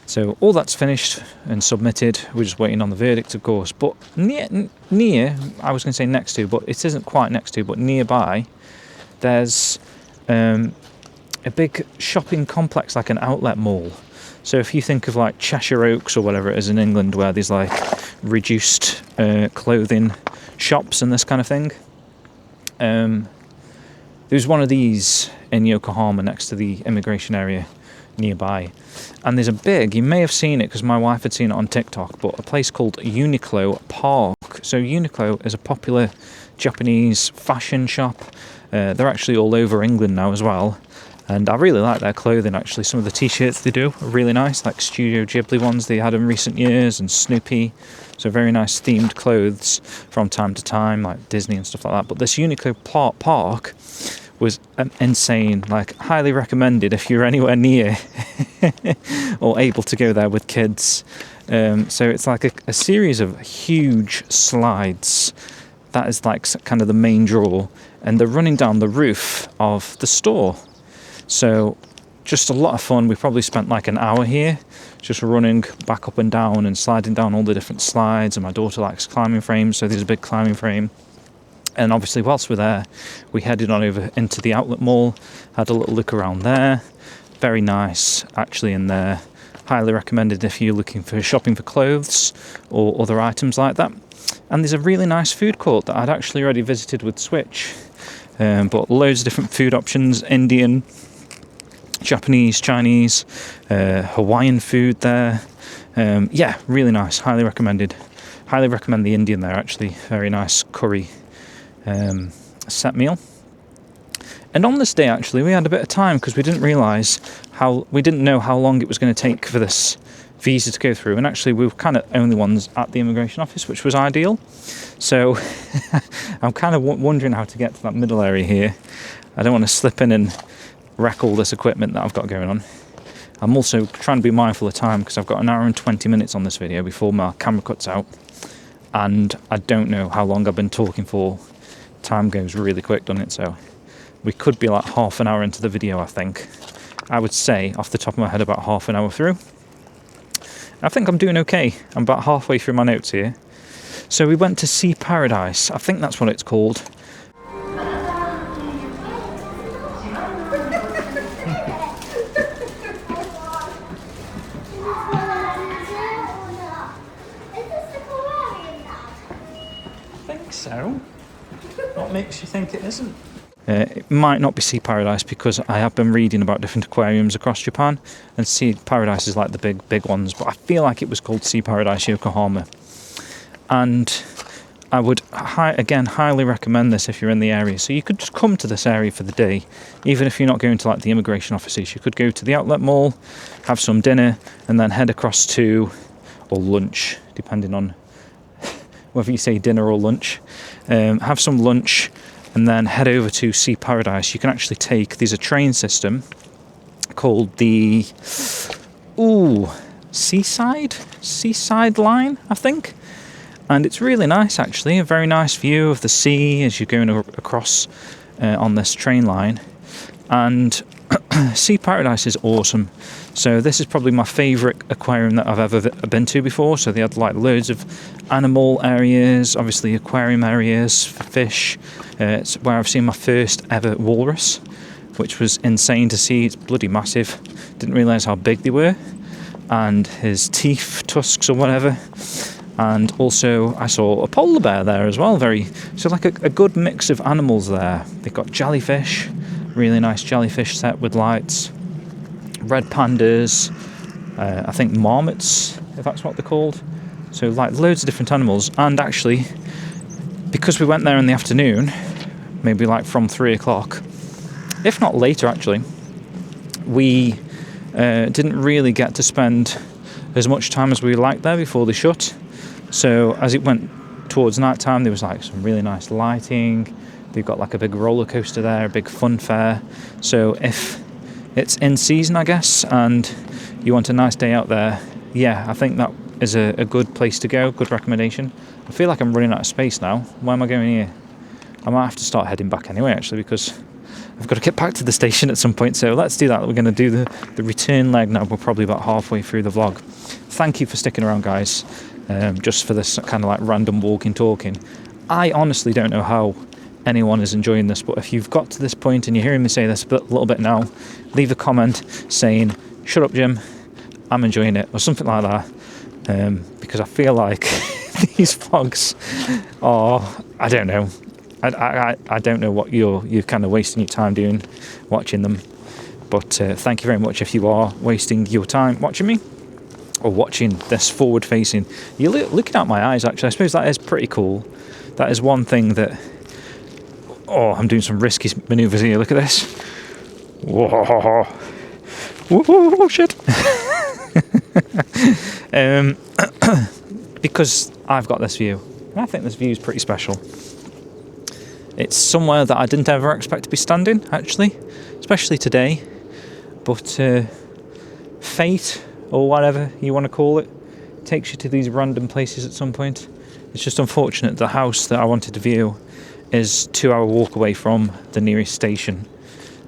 So all that's finished and submitted. We're just waiting on the verdict, of course. But near, I was going to say next to, but it isn't quite next to, but nearby, there's a big shopping complex, like an outlet mall. So if you think of like Cheshire Oaks or whatever it is in England, where there's like reduced clothing shops and this kind of thing, there's one of these in Yokohama next to the immigration area nearby. And there's a big, you may have seen it because my wife had seen it on TikTok, but a place called Uniqlo Park. So Uniqlo is a popular Japanese fashion shop. They're actually all over England now as well. And I really like their clothing, actually. Some of the t-shirts they do are really nice, like Studio Ghibli ones they had in recent years, and Snoopy. So very nice themed clothes from time to time, like Disney and stuff like that. But this Uniqlo Park was insane, like highly recommended if you're anywhere near or able to go there with kids. So it's like a series of huge slides. That is like kind of the main draw, and they're running down the roof of the store. So just a lot of fun. We probably spent like an hour here just running back up and down and sliding down all the different slides, and my daughter likes climbing frames, so there's a big climbing frame. And obviously whilst we're there, we headed on over into the outlet mall, had a little look around there. Very nice actually in there. Highly recommended if you're looking for shopping for clothes or other items like that. And there's a really nice food court that I'd actually already visited with Switch. But loads of different food options, Indian, Japanese, Chinese, Hawaiian food there. Yeah, really nice, highly recommended. Highly recommend the Indian there actually, very nice curry set meal. And on this day actually we had a bit of time because we didn't know how long it was going to take for this visa to go through, and actually we were kind of only ones at the immigration office, which was ideal. So I'm kind of wondering how to get to that middle area here. I don't want to slip in and wreck all this equipment that I've got going on. I'm also trying to be mindful of time because I've got an hour and 20 minutes on this video before my camera cuts out, and I don't know how long I've been talking for. Time goes really quick, doesn't it? So we could be like half an hour into the video, I think. I would say off the top of my head about half an hour through. I think I'm doing okay. I'm about halfway through my notes here. So we went to Sea Paradise. I think that's what it's called. I think so. What makes you think it isn't? It might not be Sea Paradise because I have been reading about different aquariums across Japan, and Sea Paradise is like the big ones, but I feel like it was called Sea Paradise Yokohama. And I would again highly recommend this if you're in the area. So you could just come to this area for the day, even if you're not going to like the immigration offices. You could go to the outlet mall, have some dinner, and then head across to, or lunch, depending on whether you say dinner or lunch. Have some lunch and then head over to Sea Paradise. You can actually take, there's a train system called the Seaside Line, I think. And it's really nice, actually. A very nice view of the sea as you're going across on this train line. And Sea Paradise is awesome. So this is probably my favourite aquarium that I've ever been to before. So they had like loads of animal areas, obviously aquarium areas for fish. It's where I've seen my first ever walrus, which was insane to see. It's bloody massive. Didn't realise how big they were. And his teeth, tusks or whatever. And also I saw a polar bear there as well. So like a good mix of animals there. They've got jellyfish, really nice jellyfish set with lights, red pandas, I think marmots, if that's what they're called. So like loads of different animals. And actually, because we went there in the afternoon, maybe like from 3 o'clock, if not later actually, we didn't really get to spend as much time as we liked there before they shut. So as it went towards night time, there was like some really nice lighting. They've got like a big roller coaster there, a big fun fair. So if it's in season, I guess, and you want a nice day out there, yeah, I think that is a good place to go, good recommendation. I feel like I'm running out of space now. Where am I going here? I might have to start heading back anyway, actually, because I've got to get back to the station at some point. So let's do that. We're going to do the return leg now. We're probably about halfway through the vlog. Thank you for sticking around, guys. Just for this kind of like random talking. I honestly don't know how anyone is enjoying this, but if you've got to this point and you're hearing me say this a little bit now, leave a comment saying, "Shut up, Jim, I'm enjoying it," or something like that, because I feel like these vlogs are, I don't know, I don't know what you're kind of wasting your time doing, watching them, but thank you very much if you are wasting your time watching me, or watching this forward facing. You're looking at my eyes, actually. I suppose that is pretty cool. That is one thing that, I'm doing some risky manoeuvres here. Look at this. Whoa. Whoa, shit. Because I've got this view. And I think this view is pretty special. It's somewhere that I didn't ever expect to be standing, actually. Especially today. But fate, or whatever you want to call it, takes you to these random places at some point. It's just unfortunate the house that I wanted to view is 2-hour walk away from the nearest station.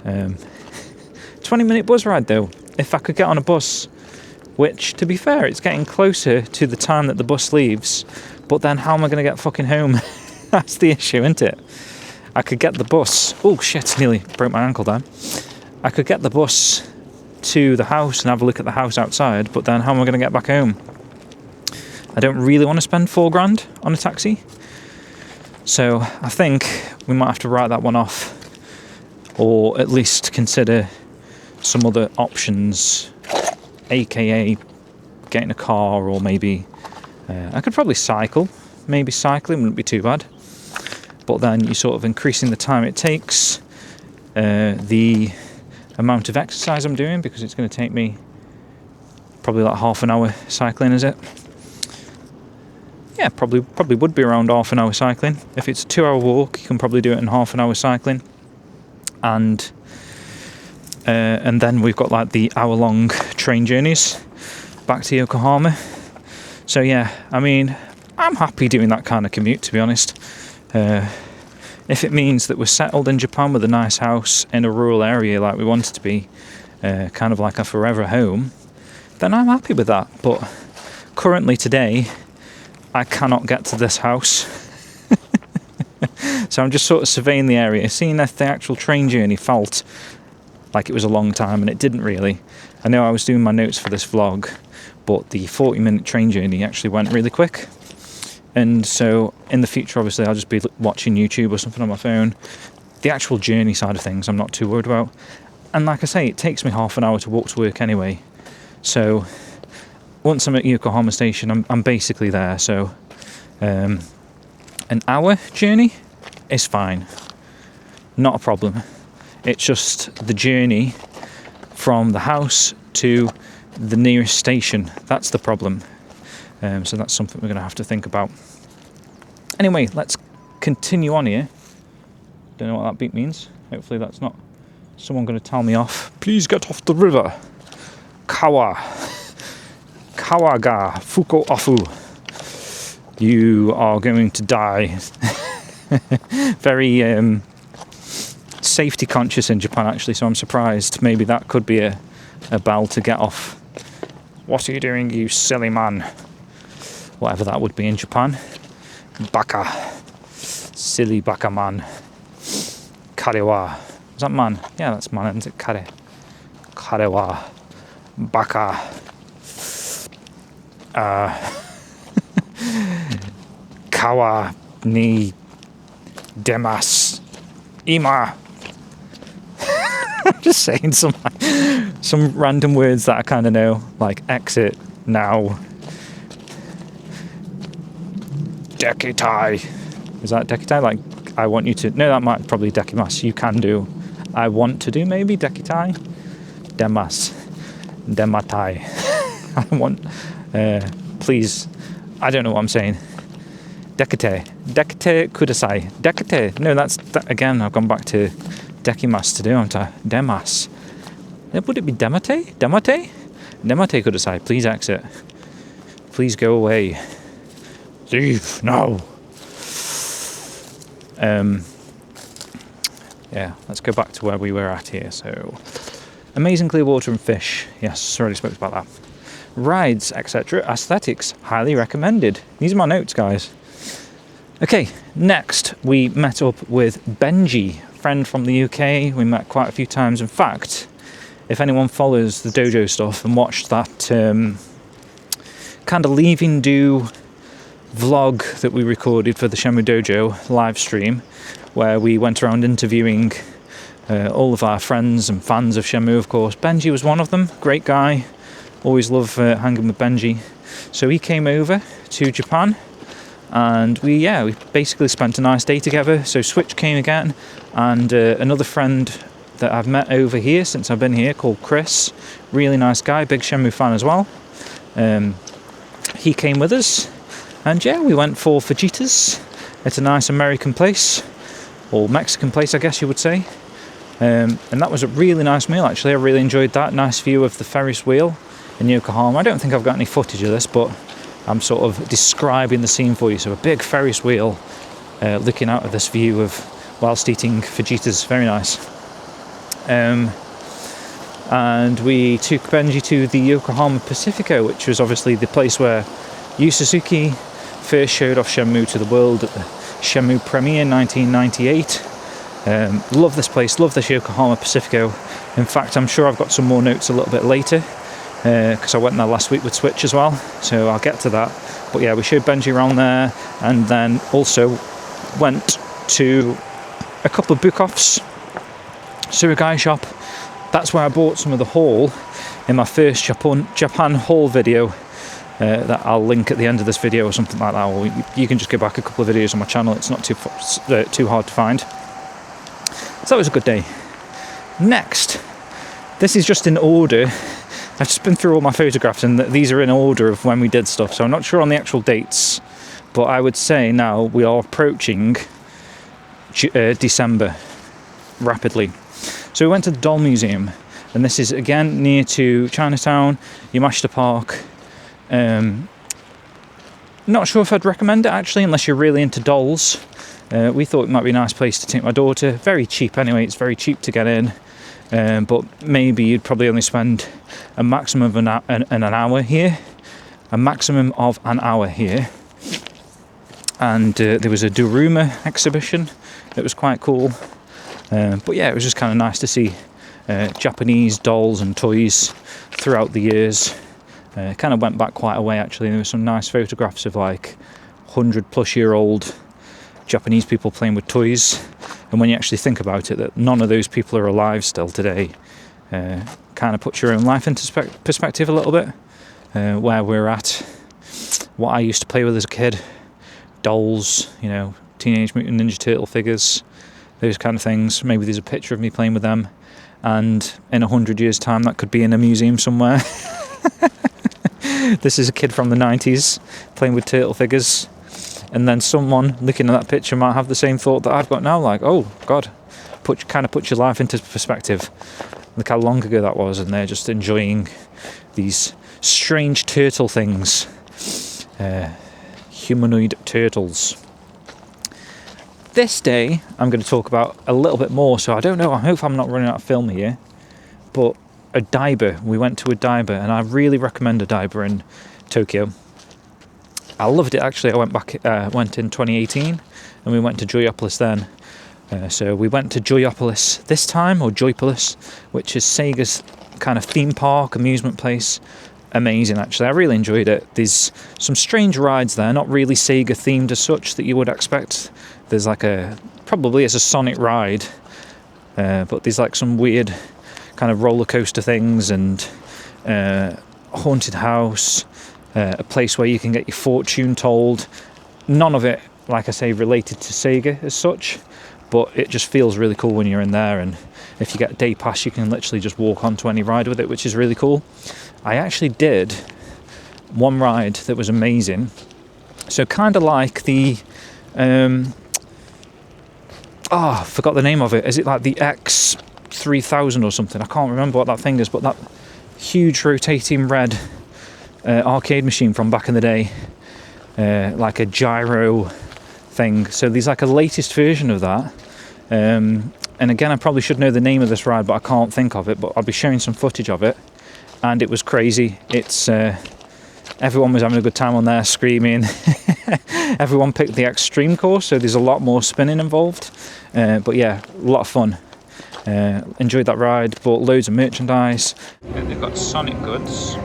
20-minute bus ride though, if I could get on a bus, which, to be fair, it's getting closer to the time that the bus leaves, but then how am I going to get fucking home? That's the issue, isn't it? I could get the bus, oh shit, nearly broke my ankle down. I could get the bus to the house and have a look at the house outside, but then how am I going to get back home? I don't really want to spend $4,000 on a taxi, so I think we might have to write that one off, or at least consider some other options, aka getting a car, or maybe I could probably cycle. Maybe cycling wouldn't be too bad, but then you're sort of increasing the time it takes, the amount of exercise I'm doing, because it's going to take me probably like half an hour cycling, is it? Yeah, probably would be around half an hour cycling. If it's a 2-hour walk, you can probably do it in half an hour cycling. And then we've got like the hour-long train journeys back to Yokohama. So yeah, I mean, I'm happy doing that kind of commute, to be honest. If it means that we're settled in Japan with a nice house in a rural area like we want it to be, kind of like a forever home, then I'm happy with that. But currently today, I cannot get to this house. So I'm just sort of surveying the area, seeing if the actual train journey felt like it was a long time, and it didn't really. I know I was doing my notes for this vlog, but the 40-minute train journey actually went really quick. And so in the future, obviously, I'll just be watching YouTube or something on my phone. the actual journey side of things I'm not too worried about. And like I say, it takes me half an hour to walk to work anyway. So once I'm at Yokohama Station, I'm basically there. So an hour journey is fine. Not a problem. It's just the journey from the house to the nearest station. That's the problem. So that's something we're going to have to think about. Anyway, let's continue on here. Don't know what that beep means. Hopefully that's not someone going to tell me off. Please get off the river. Kawaga Fuko Afu. You are going to die. Very safety conscious in Japan, actually, so I'm surprised. Maybe that could be a bell to get off. What are you doing, you silly man? Whatever that would be in Japan. Baka. Silly baka man. Karewa. Is that man? Yeah, that's man, isn't it? Kare. Karewa. Baka. Kawa ni demas. Ima. I'm just saying some random words that I kind of know, like exit, now. Dekitai. Is that dekitai? Like, I want you to... No, that might probably dekimasu. You can do. I want to do, maybe? Dekitai? Demas. Dematai. I want... please. I don't know what I'm saying. Dekite. Dekite kudasai. Dekite. No, that's... again, I've gone back to dekimasu to do, haven't I? Demas. Would it be demate? Demate? Demate kudasai. Please exit. Please go away. Leave now. Yeah, let's go back to where we were at here. So, amazing clear water and fish. Yes, already spoke about that. Rides, etc. Aesthetics, highly recommended. These are my notes, guys. Okay, next we met up with Benji, friend from the UK. We met quite a few times. In fact, if anyone follows the dojo stuff and watched that kind of leaving do vlog that we recorded for the Shenmue Dojo live stream, where we went around interviewing all of our friends and fans of Shenmue, of course. Benji was one of them. Great guy. Always love hanging with Benji. So he came over to Japan, and we basically spent a nice day together. So Switch came again, and another friend that I've met over here since I've been here called Chris. Really nice guy, big Shenmue fan as well. He came with us, and yeah, we went for fajitas at a nice American place, or Mexican place I guess you would say. And that was a really nice meal, actually. I really enjoyed that. Nice view of the Ferris wheel in Yokohama. I don't think I've got any footage of this, but I'm sort of describing the scene for you. So a big Ferris wheel looking out of this view of whilst eating fajitas. Very nice. And we took Benji to the Yokohama Pacifico, which was obviously the place where Yu Suzuki first showed off Shenmue to the world at the Shenmue premiere in 1998. Love this place, love this Yokohama Pacifico. In fact, I'm sure I've got some more notes a little bit later, because I went there last week with Switch as well, so I'll get to that. But yeah, we showed Benji around there, and then also went to a couple of book-offs. Surugai shop. That's where I bought some of the haul in my first Japan haul video, that I'll link at the end of this video or something like that, or you can just go back a couple of videos on my channel. It's not too hard to find. So that was a good day. Next, this is just in order. I've just been through all my photographs, and these are in order of when we did stuff, so I'm not sure on the actual dates, but I would say now we are approaching December rapidly. So we went to the Doll Museum, and this is again near to Chinatown, Yamashita Park. Not sure if I'd recommend it actually, unless you're really into dolls. We thought it might be a nice place to take my daughter. Very cheap anyway, it's very cheap to get in. But maybe you'd probably only spend a maximum of an hour here. A maximum of an hour here. And there was a Daruma exhibition that was quite cool. But yeah, it was just kind of nice to see Japanese dolls and toys throughout the years. Kind of went back quite a way actually. There were some nice photographs of like 100+ year old Japanese people playing with toys. And when you actually think about it, that none of those people are alive still today, kind of puts your own life into perspective a little bit. Where we're at, what I used to play with as a kid, dolls, you know, Teenage Mutant Ninja Turtle figures, those kind of things. Maybe there's a picture of me playing with them, and in 100 years' time that could be in a museum somewhere. This is a kid from the 90s playing with turtle figures, and then someone looking at that picture might have the same thought that I've got now, like, oh god, kind of puts your life into perspective. Look how long ago that was, and they're just enjoying these strange turtle things, humanoid turtles. This day I'm going to talk about a little bit more, so I don't know, I hope I'm not running out of film here, but Odaiba. We went to Odaiba, and I really recommend Odaiba in Tokyo. I loved it actually. I went in 2018, and we went to Joyopolis then. So we went to Joyopolis this time, or Joypolis, which is Sega's kind of theme park, amusement place. Amazing actually, I really enjoyed it. There's some strange rides there, not really Sega themed as such that you would expect. There's like probably it's a Sonic ride, but there's like some weird kind of roller coaster things, and haunted house, a place where you can get your fortune told. None of it, like I say, related to Sega as such, but it just feels really cool when you're in there. And if you get a day pass, you can literally just walk onto any ride with it, which is really cool. I actually did one ride that was amazing. So kind of like the I forgot the name of it. Is it like the X3000 or something? I can't remember what that thing is, but that huge rotating red arcade machine from back in the day, like a gyro thing. So there's like a latest version of that, and again, I probably should know the name of this ride, but I can't think of it. But I'll be showing some footage of it, and it was crazy. It's everyone was having a good time on there, screaming. Everyone picked the extreme course, so there's a lot more spinning involved, but yeah, a lot of fun. Enjoyed that ride, bought loads of merchandise. They've got Sonic goods.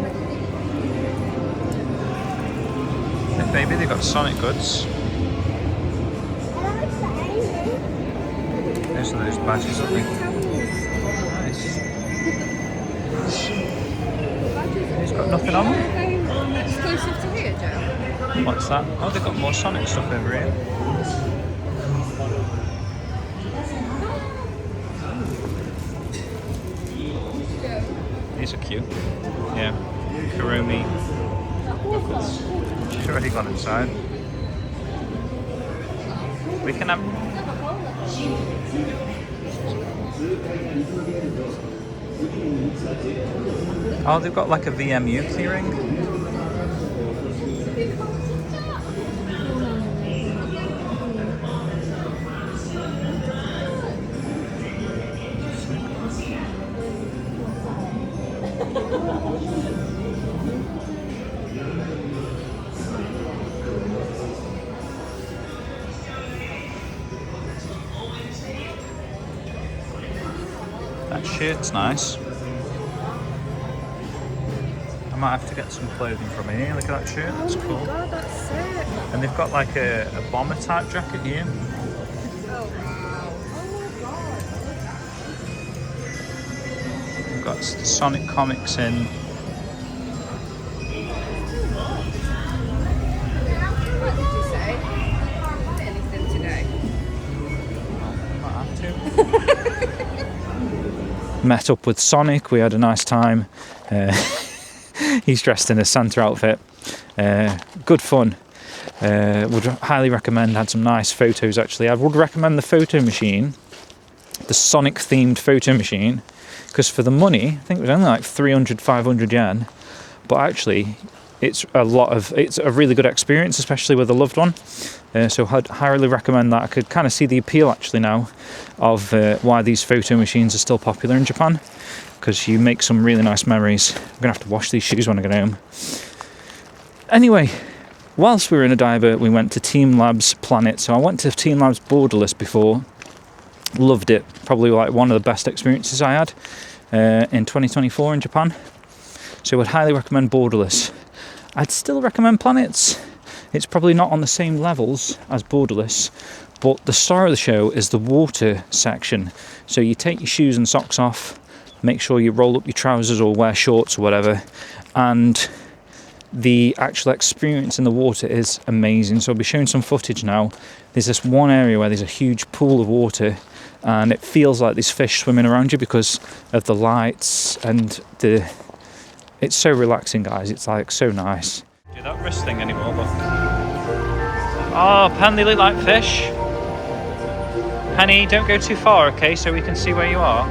Baby, they've got Sonic goods. There's those badges, aren't they? Nice. He's got nothing on them. Exclusive to here, Joe. What's that? Oh, they've got more Sonic stuff over here. These are cute. Yeah. Kuromi. She's already gone inside. We can have... Oh, they've got like a VMU keyring. That shirt's nice. I might have to get some clothing from here. Look at that shirt, that's cool. Oh my god, that's sick. And they've got like a bomber type jacket here. Oh wow. Oh We've got Sonic comics in. What did you say? I can't buy anything today. Might have to. Met up with Sonic, we had a nice time. He's dressed in a Santa outfit. Good fun. Would highly recommend. Had some nice photos actually. I would recommend the photo machine, the Sonic themed photo machine, because for the money, I think it was only like 300-500 yen, but actually it's a really good experience, especially with a loved one. So I'd highly recommend that. I could kind of see the appeal actually now of why these photo machines are still popular in Japan, because you make some really nice memories. I'm gonna have to wash these shoes when I get home. Anyway, whilst we were in Odaiba, we went to Team Lab's Planet. So I went to Team Lab's Borderless before, loved it. Probably like one of the best experiences I had in 2024 in Japan. So I would highly recommend Borderless. I'd still recommend Planets. It's probably not on the same levels as Borderless, But the star of the show is the water section. So you take your shoes and socks off, make sure you roll up your trousers or wear shorts or whatever, and the actual experience in the water is amazing. So I'll be showing some footage now. There's this one area where there's a huge pool of water, and it feels like there's fish swimming around you because of the lights, and it's so relaxing, guys. It's like so nice. Do that wrist thing anymore, but oh, Pan, they look like fish. Penny, don't go too far, okay, so we can see where you are.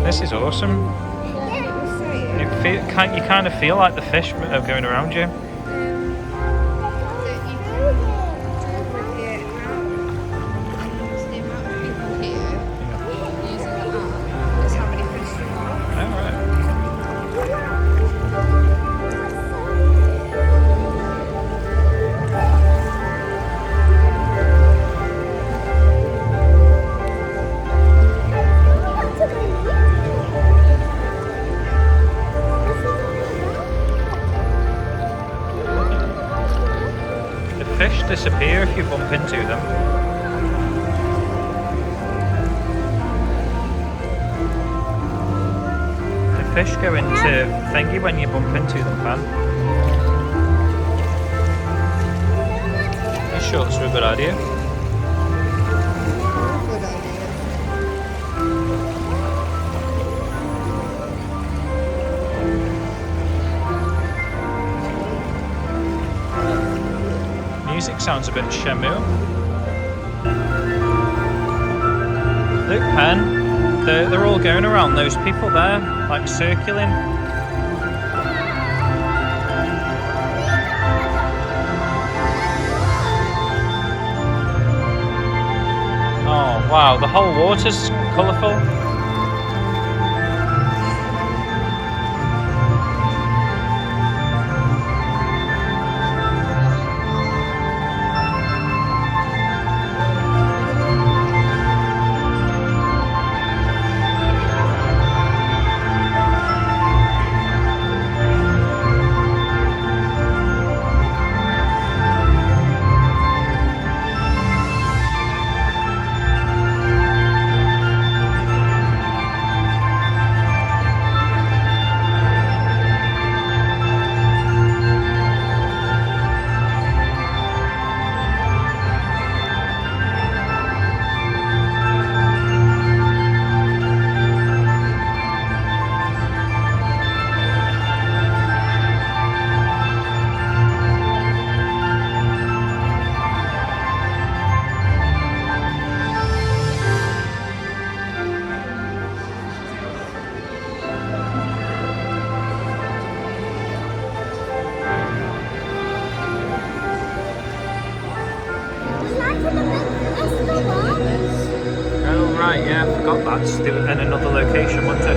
This is awesome. You kind of feel like the fish are going around you. Fish disappear if you bump into them. The fish go into thingy when you bump into them, Pan. These shorts are a good idea. Music sounds a bit Shamu. Look, Pen, they're all going around those people there, like circling. Oh wow, the whole water's colourful. Oh right, yeah, I forgot that's still in another location, wasn't it?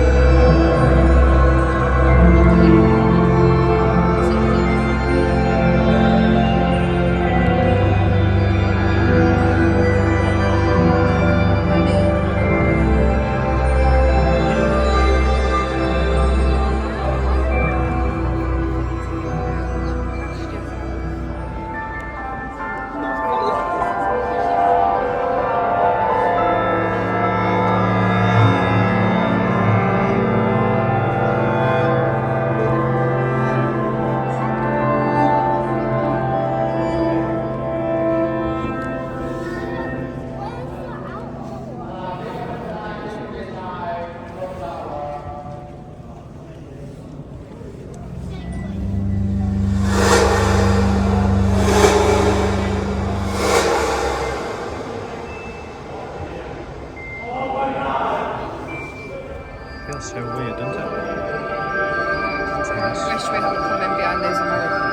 Feels so weird, doesn't it? It's nice. Wish we hadn't come in behind those Americans.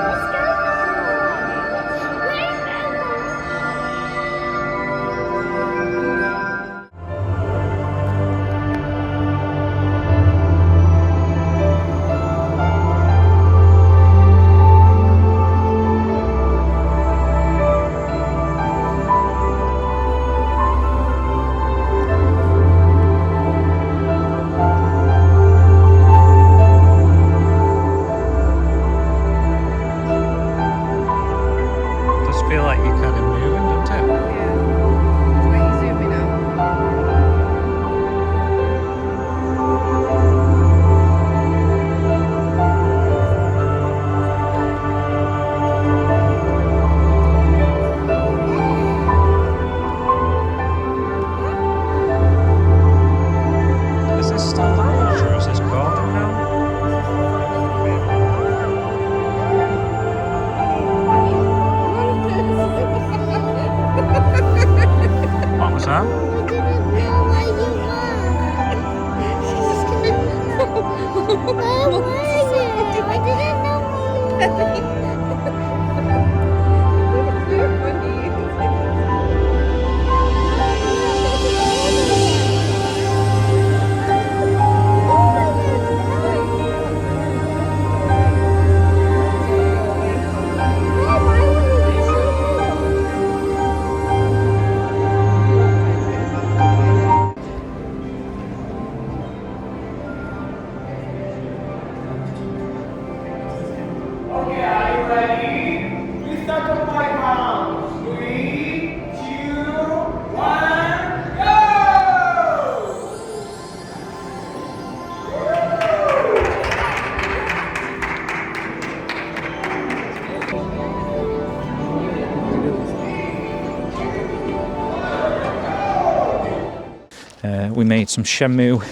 We made some Shenmue,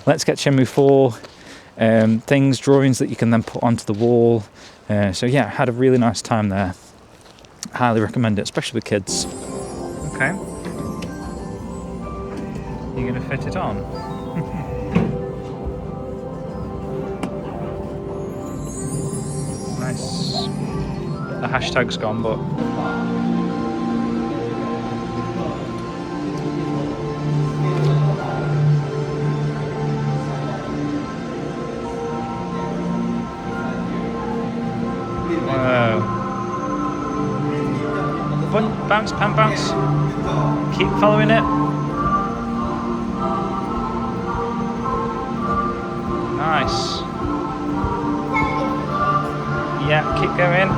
Let's Get Shenmue 4 things, drawings that you can then put onto the wall. So yeah, had a really nice time there. Highly recommend it, especially with kids. Okay. You're going to fit it on? Nice. The hashtag's gone, but... Wow. Bounce, pan bounce. Keep following it. Nice. Yeah, keep going.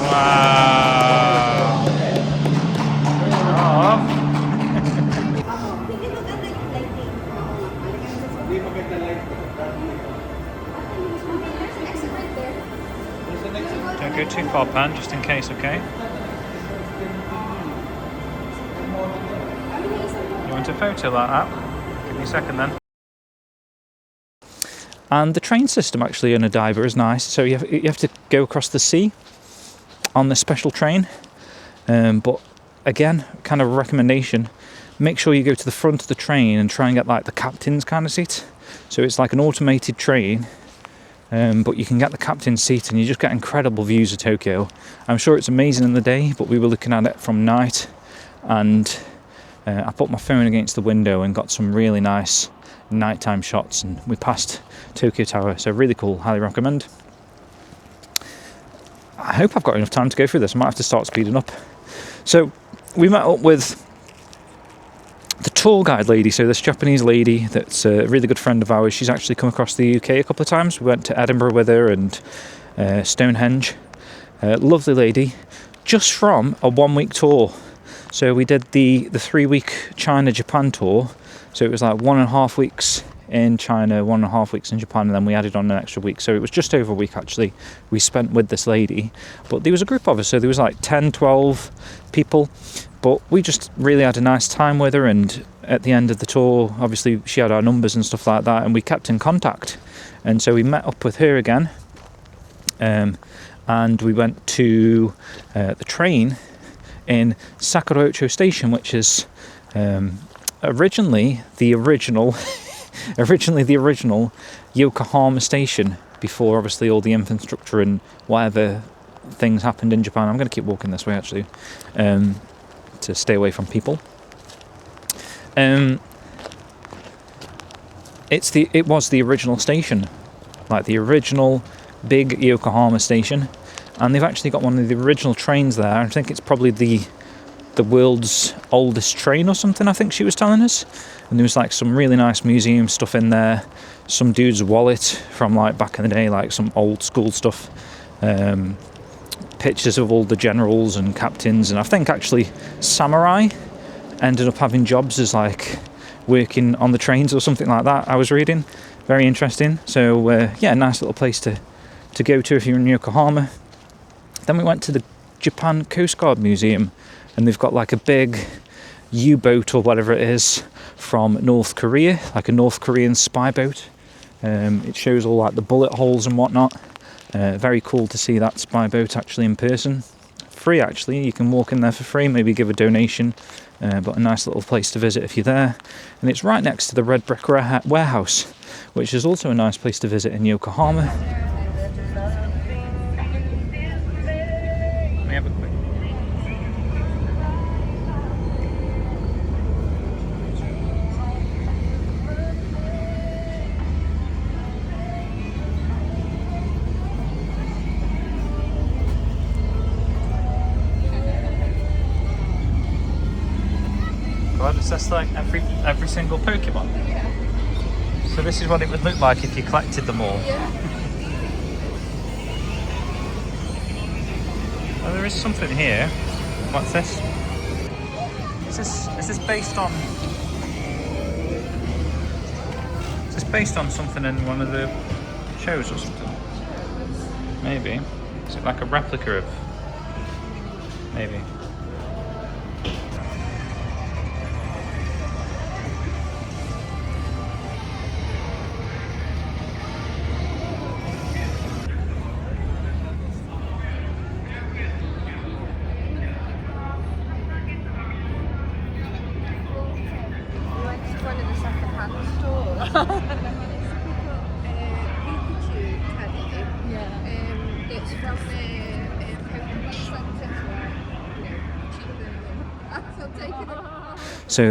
Wow. Oh. Don't go too far, Pan, just in case, okay? You want a photo like that? Give me a second then. And the train system actually in a diver is nice. So you have to go across the sea on this special train. But again, kind of a recommendation, make sure you go to the front of the train and try and get like the captain's kind of seat. So it's like an automated train. But you can get the captain's seat and you just get incredible views of Tokyo. I'm sure it's amazing in the day, but we were looking at it from night, and I put my phone against the window and got some really nice nighttime shots, and we passed Tokyo Tower, so really cool, highly recommend. I hope I've got enough time to go through this. I might have to start speeding up. So we met up with the tour guide lady, so this Japanese lady that's a really good friend of ours. She's actually come across the UK a couple of times. We went to Edinburgh with her and Stonehenge. Lovely lady, just from a 1 week tour. So we did the 3 week China-Japan tour. So it was like 1.5 weeks in China, 1.5 weeks in Japan, and then we added on an extra week. So it was just over a week actually we spent with this lady. But there was a group of us, so there was like 10, 12 people. But we just really had a nice time with her, and at the end of the tour, obviously she had our numbers and stuff like that, and we kept in contact. And so we met up with her again, and we went to the train in Sakarocho Station, which is originally the original Yokohama station, before obviously all the infrastructure and whatever things happened in Japan. I'm going to keep walking this way actually, to stay away from people. It was the original station, like the original big Yokohama station, and they've actually got one of the original trains there. I think it's probably the world's oldest train or something, I think she was telling us. And there was like some really nice museum stuff in there, some dude's wallet from like back in the day, like some old school stuff, pictures of all the generals and captains, and I think actually samurai ended up having jobs as like working on the trains or something like that, I was reading. Very interesting. So yeah, nice little place to go to if you're in Yokohama. Then we went to the Japan Coast Guard Museum, and they've got like a big U-boat or whatever it is from North Korea, like a North Korean spy boat. It shows all like the bullet holes and whatnot. Very cool to see that spy boat actually in person. Free actually, you can walk in there for free, maybe give a donation, but a nice little place to visit if you're there. And it's right next to the Red Brick Warehouse, which is also a nice place to visit in Yokohama. Let me have a quick. God, it's just like every single Pokemon. Yeah. So this is what it would look like if you collected them all. Yeah. Oh, there is something here. What's this? Is this based on? Is this based on something in one of the shows or something. Maybe. Is it like a replica of? Maybe. We went to one of the second-hand stores. Pikachu teddy. Yeah. It's from the Pokemon Center. Cheaper than them. So taking it. So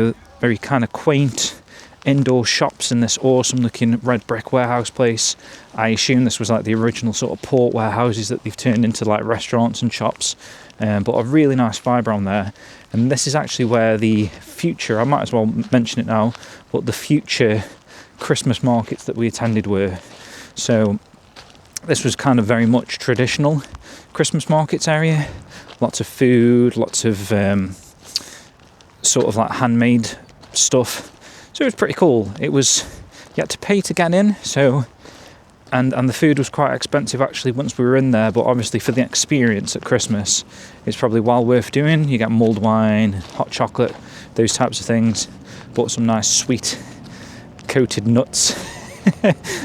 very kind of quaint indoor shops in this awesome looking red brick warehouse place. I assume this was like the original sort of port warehouses that they've turned into like restaurants and shops, but a really nice vibe around there. And this is actually where the future, I might as well mention it now, but the future Christmas markets that we attended were. So this was kind of very much traditional Christmas markets area, lots of food, lots of sort of like handmade stuff. So it was pretty cool. It was, you had to pay to get in, so and the food was quite expensive actually once we were in there, but obviously for the experience at Christmas it's probably well worth doing. You get mulled wine, hot chocolate, those types of things. Bought some nice sweet coated nuts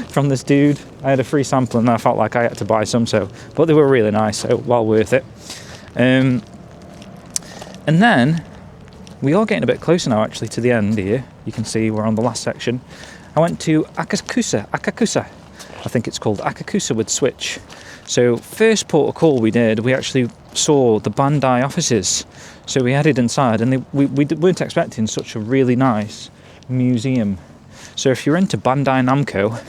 from this dude. I had a free sample and I felt like I had to buy some, but they were really nice, so well worth it. And then we are getting a bit closer now actually to the end here. You can see we're on the last section. I went to Akakusa, I think it's called Akakusa with Switch. So first port of call we did, we actually saw the Bandai offices. So we headed inside and we weren't expecting such a really nice museum. So if you're into Bandai Namco,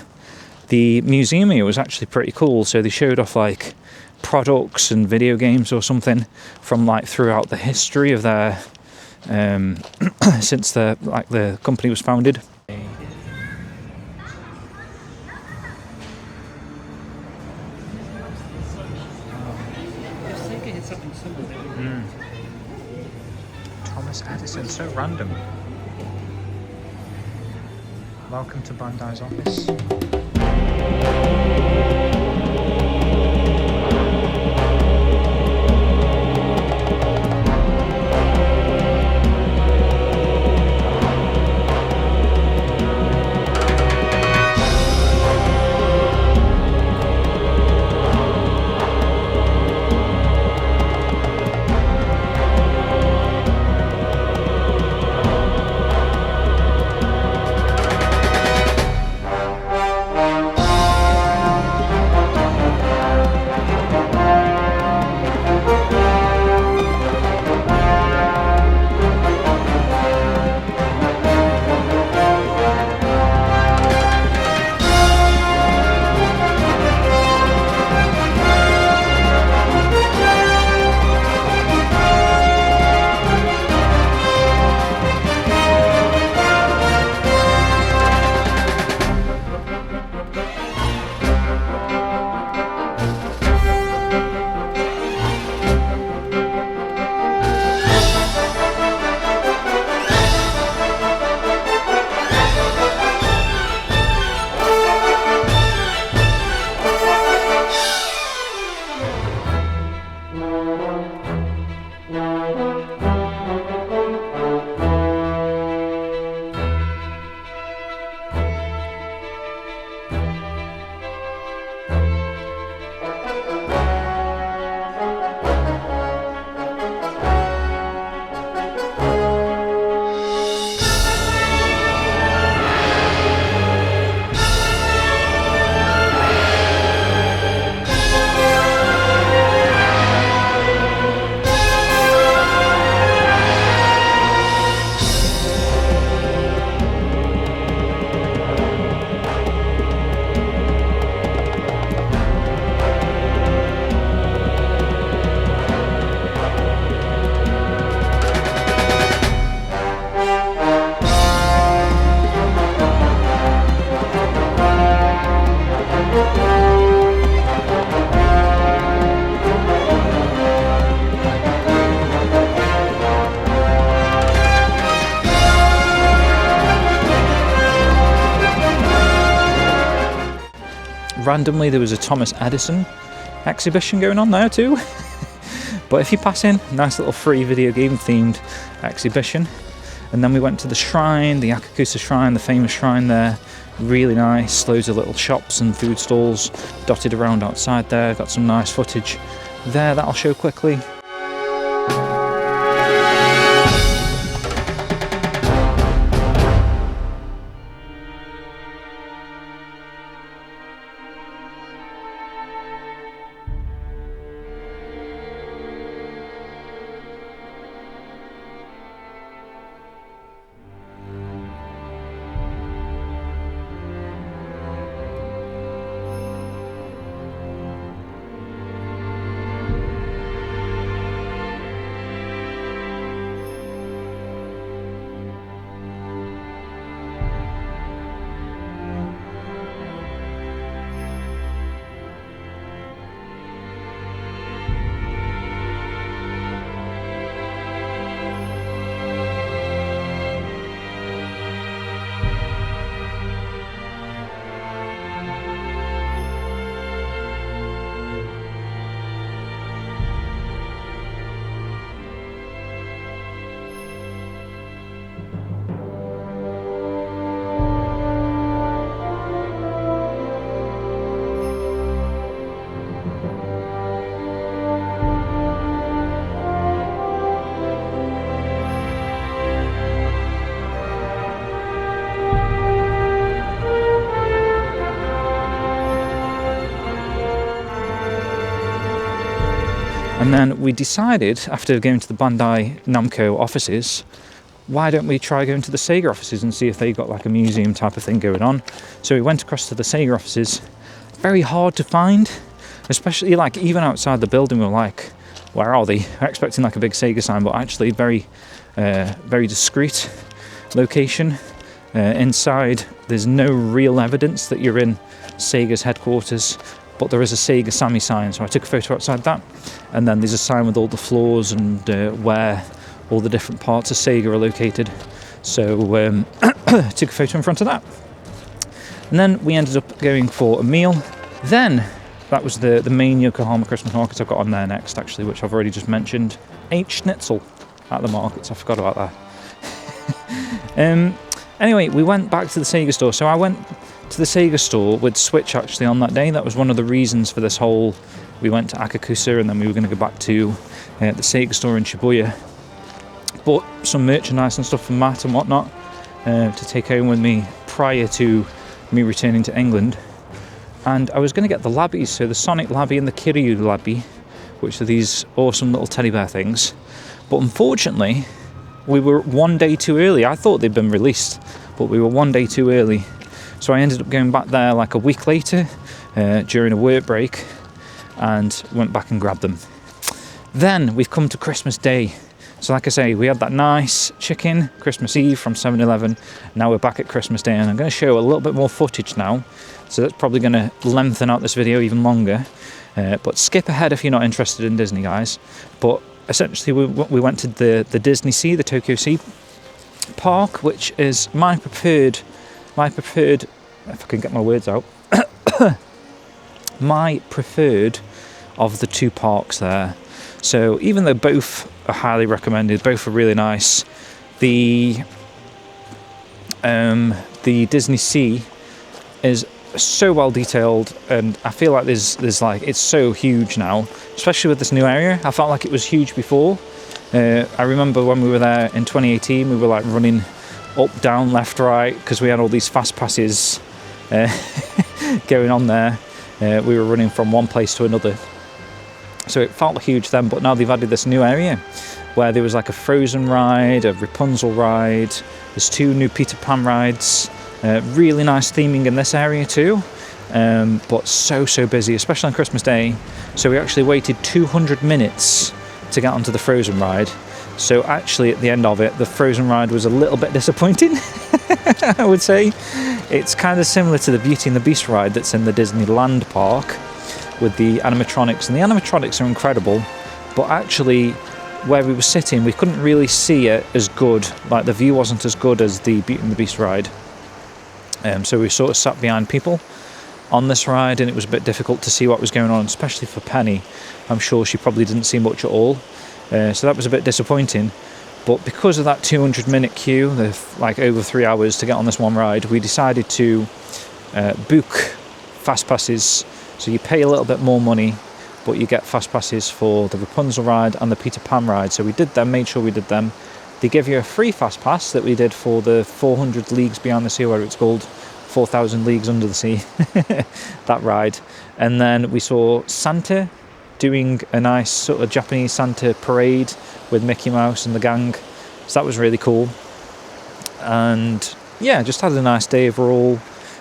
the museum here was actually pretty cool. So they showed off like products and video games or something from like throughout the history of their since the company was founded. Thomas Edison, so random. Welcome to Bandai's office. randomly there was a Thomas Edison exhibition going on there too. But if you pass in, nice little free video game themed exhibition. And then we went to the shrine, the Akakusa shrine, the famous shrine there. Really nice, loads of little shops and food stalls dotted around outside there. Got some nice footage there that I'll show quickly. And then we decided, after going to the Bandai Namco offices, why don't we try going to the SEGA offices and see if they got like a museum type of thing going on. So we went across to the SEGA offices. Very hard to find, especially like even outside the building. We were like, where are they? We're expecting like a big SEGA sign, but actually very discreet location. Inside, there's no real evidence that you're in SEGA's headquarters, but there is a SEGA Sammy sign, so I took a photo outside that. And then there's a sign with all the floors and where all the different parts of SEGA are located. So took a photo in front of that. And then we ended up going for a meal. Then, that was the main Yokohama Christmas market I've got on there next, actually, which I've already just mentioned. Schnitzel at the markets, I forgot about that. Anyway, we went back to the SEGA store. So I went to the SEGA store with Switch actually on that day. That was one of the reasons for this whole, we went to Akakusa and then we were going to go back to the SEGA store in Shibuya. Bought some merchandise and stuff from Matt and whatnot to take home with me prior to me returning to England. And I was going to get the Labbies, so the Sonic Labbie and the Kiryu Labbie, which are these awesome little teddy bear things. But unfortunately, we were one day too early. I thought they'd been released, but we were one day too early. So I ended up going back there like a week later during a work break and went back and grabbed them. Then we've come to Christmas Day. So like I say, we had that nice chicken Christmas Eve from 7-Eleven. Now we're back at Christmas Day, and I'm going to show a little bit more footage now. So that's probably going to lengthen out this video even longer. But skip ahead if you're not interested in Disney, guys. But essentially we went to the Disney Sea, the Tokyo Sea Park, which is my preferred, if I can get my words out, my preferred of the two parks there. So even though both are highly recommended, both are really nice, the Disney Sea is so well detailed, and I feel like there's like, it's so huge now, especially with this new area. I felt like it was huge before. I remember when we were there in 2018, we were like running up, down, left, right, because we had all these fast passes going on there. We were running from one place to another, so it felt huge then. But now they've added this new area where there was like a Frozen ride, a Rapunzel ride, there's 2 new Peter Pan rides. Really nice theming in this area too, but so busy, especially on Christmas Day. So we actually waited 200 minutes to get onto the Frozen ride. So actually at the end of it, the Frozen ride was a little bit disappointing, I would say. It's kind of similar to the Beauty and the Beast ride that's in the Disneyland park with the animatronics, and the animatronics are incredible, but actually where we were sitting, we couldn't really see it as good. Like the view wasn't as good as the Beauty and the Beast ride. So we sort of sat behind people on this ride, and it was a bit difficult to see what was going on, especially for Penny. I'm sure she probably didn't see much at all, so that was a bit disappointing. But because of that 200-minute queue, like over 3 hours to get on this one ride, we decided to book fast passes. So you pay a little bit more money, but you get fast passes for the Rapunzel ride and the Peter Pan ride. So we did them, made sure we did them. They give you a free fast pass that we did for the 400 Leagues Beyond the Sea, where it's called 4,000 Leagues Under the Sea, that ride. And then we saw Santa doing a nice sort of Japanese Santa parade with Mickey Mouse and the gang. So that was really cool. And yeah, just had a nice day overall.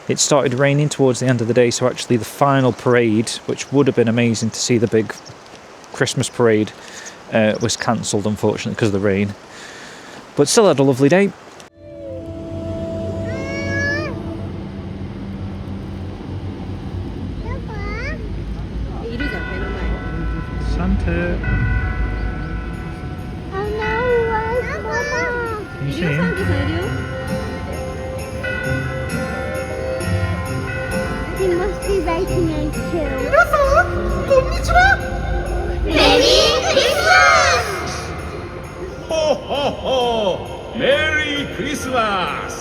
It started raining towards the end of the day, so actually the final parade, which would have been amazing to see, the big Christmas parade, was cancelled unfortunately because of the rain. But still had a lovely day. Santa. Oh no, where's Mama? Can you see him? He must be waiting age too. Merry Christmas! Ho ho ho! Merry Christmas!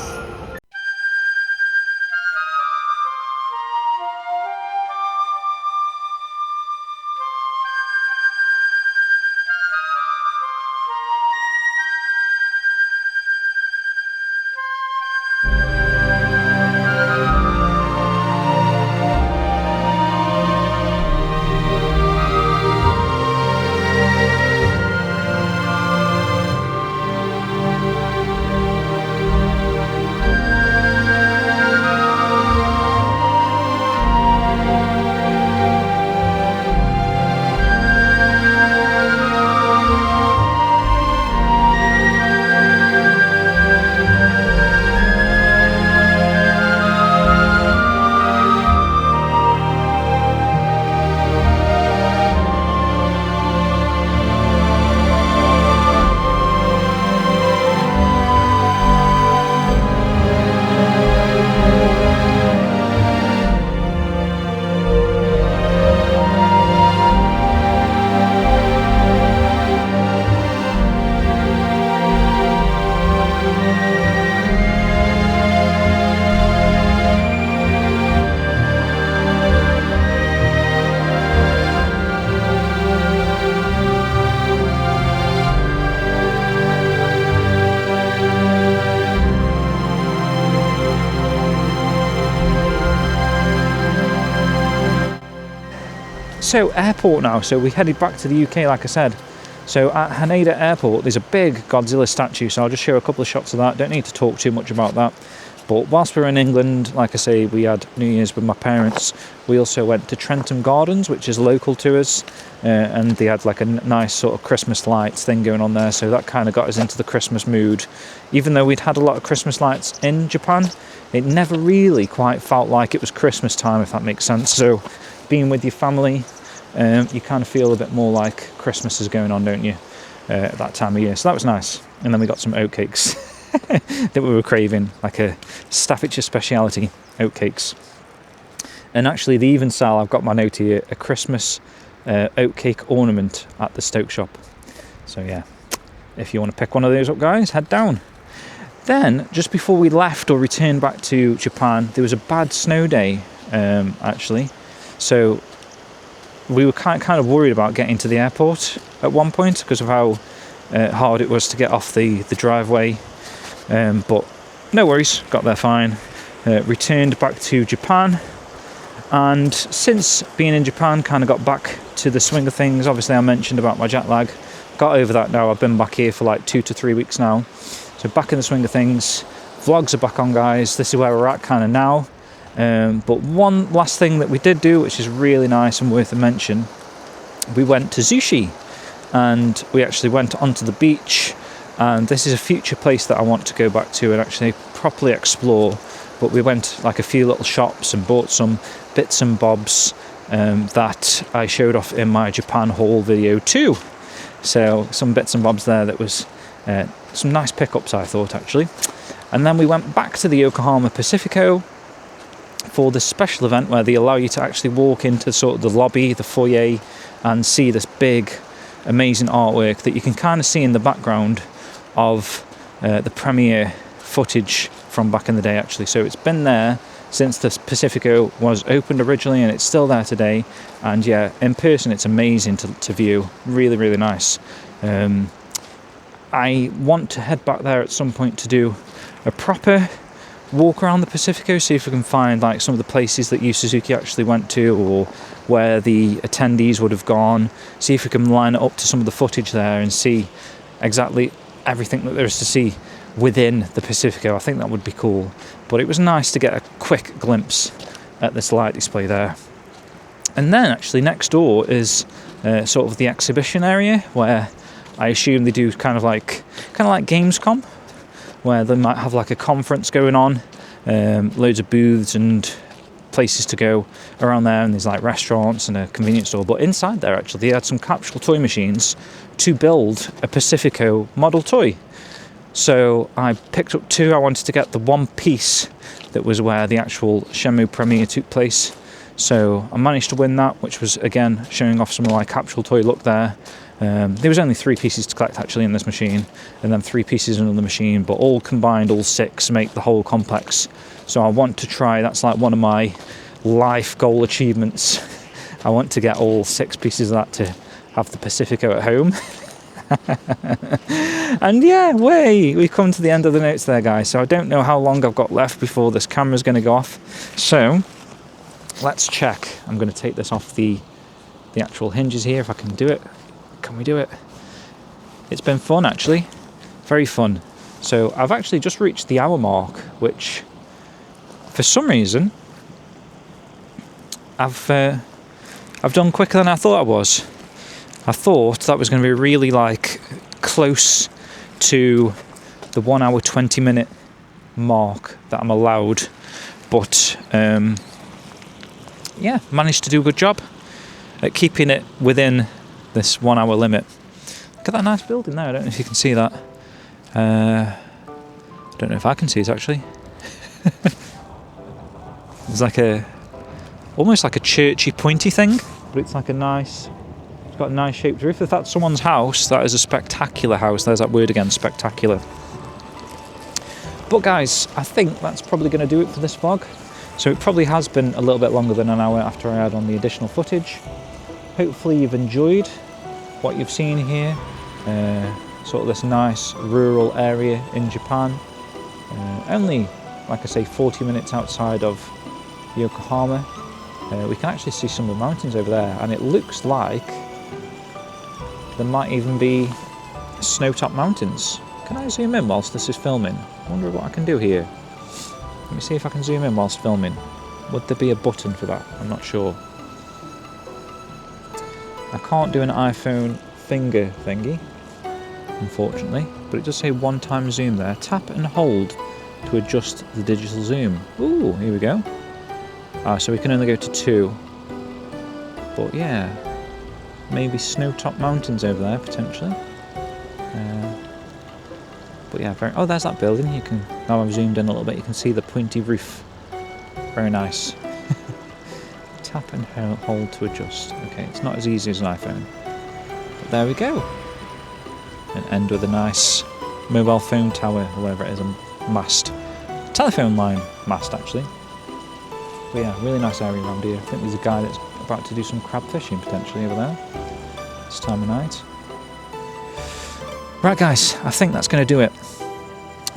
So airport now, so we headed back to the UK like I said. So at Haneda Airport there's a big Godzilla statue, so I'll just show a couple of shots of that. Don't need to talk too much about that. But whilst we were in England, like I say, we had New Year's with my parents. We also went to Trentham Gardens, which is local to us, and they had like a nice sort of Christmas lights thing going on there, so that kind of got us into the Christmas mood. Even though we'd had a lot of Christmas lights in Japan, it never really quite felt like it was Christmas time, if that makes sense. So being with your family, you kind of feel a bit more like Christmas is going on, don't you, at that time of year. So that was nice. And then we got some oatcakes that we were craving, like a Staffordshire speciality, oatcakes. And actually they even sell, I've got my note here, a Christmas oatcake ornament at the Stoke shop. So yeah, if you want to pick one of those up, guys, head down. Then just before we left or returned back to Japan, there was a bad snow day actually. So we were kind of worried about getting to the airport at one point because of how hard it was to get off the driveway, but no worries, got there fine. Returned back to Japan, and since being in Japan kind of got back to the swing of things. Obviously I mentioned about my jet lag, got over that now. I've been back here for like 2 to 3 weeks now, so back in the swing of things. Vlogs are back on, guys. This is where we're at kind of now. But one last thing that we did do, which is really nice and worth a mention, we went to Zushi, and we actually went onto the beach, and this is a future place that I want to go back to and actually properly explore. But we went like a few little shops and bought some bits and bobs that I showed off in my Japan haul video too. So some bits and bobs there that was some nice pickups, I thought, actually. And then we went back to the Yokohama Pacifico, for this special event where they allow you to actually walk into sort of the lobby, the foyer, and see this big, amazing artwork that you can kind of see in the background of the premiere footage from back in the day, actually. So it's been there since the Pacifico was opened originally, and it's still there today. And yeah, in person it's amazing to view. Really, really nice. I want to head back there at some point to do a proper walk around the Pacifico, see if we can find like some of the places that Yu Suzuki actually went to, or where the attendees would have gone, see if we can line it up to some of the footage there and see exactly everything that there is to see within the Pacifico. I think that would be cool. But it was nice to get a quick glimpse at this light display there. And then actually next door is sort of the exhibition area, where I assume they do kind of like Gamescom, where they might have like a conference going on, loads of booths and places to go around there, and there's like restaurants and a convenience store. But inside there actually they had some capsule toy machines to build a Pacifico model toy. So I picked up two. I wanted to get the one piece that was where the actual Shenmue premiere took place. So I managed to win that, which was again showing off some of my capsule toy look there. There was only 3 pieces to collect actually in this machine, and then 3 pieces in another machine, but all combined, all 6, make the whole complex. So I want to try, that's like one of my life goal achievements. I want to get all 6 pieces of that to have the Pacifico at home. And yeah, we come to the end of the notes there, guys. So I don't know how long I've got left before this camera's going to go off. So let's check. I'm going to take this off the actual hinges here, if I can do it. Can we do it? It's been fun, actually. Very fun. So I've actually just reached the hour mark, which for some reason I've done quicker than I thought I was. I thought that was going to be really like close to the 1 hour 20 minute mark that I'm allowed, but yeah, managed to do a good job at keeping it within this 1 hour limit. Look at that nice building there. I don't know if you can see that. I don't know if I can see it actually. It's like almost like a churchy pointy thing, but it's like it's got a nice shaped roof. If that's someone's house, that is a spectacular house. There's that word again, spectacular. But guys, I think that's probably going to do it for this vlog. So it probably has been a little bit longer than an hour after I had on the additional footage. Hopefully you've enjoyed what you've seen here. Sort of this nice rural area in Japan. Only, like I say, 40 minutes outside of Yokohama. We can actually see some of the mountains over there, and it looks like there might even be snow-topped mountains. Can I zoom in whilst this is filming? I wonder what I can do here. Let me see if I can zoom in whilst filming. Would there be a button for that? I'm not sure. I can't do an iPhone finger thingy, unfortunately, but it does say one-time zoom there. Tap and hold to adjust the digital zoom. Ooh, here we go. So we can only go to 2. But yeah, maybe snow-topped mountains over there, potentially. But yeah, oh, there's that building. You can, now I've zoomed in a little bit, you can see the pointy roof. Very nice. Tap and hold to adjust. Okay, it's not as easy as an iPhone. But there we go. And end with a nice mobile phone tower, or whatever it is, a mast. Telephone line mast, actually. But yeah, really nice area around here. I think there's a guy that's about to do some crab fishing, potentially, over there. This time of night. Right guys, I think that's going to do it.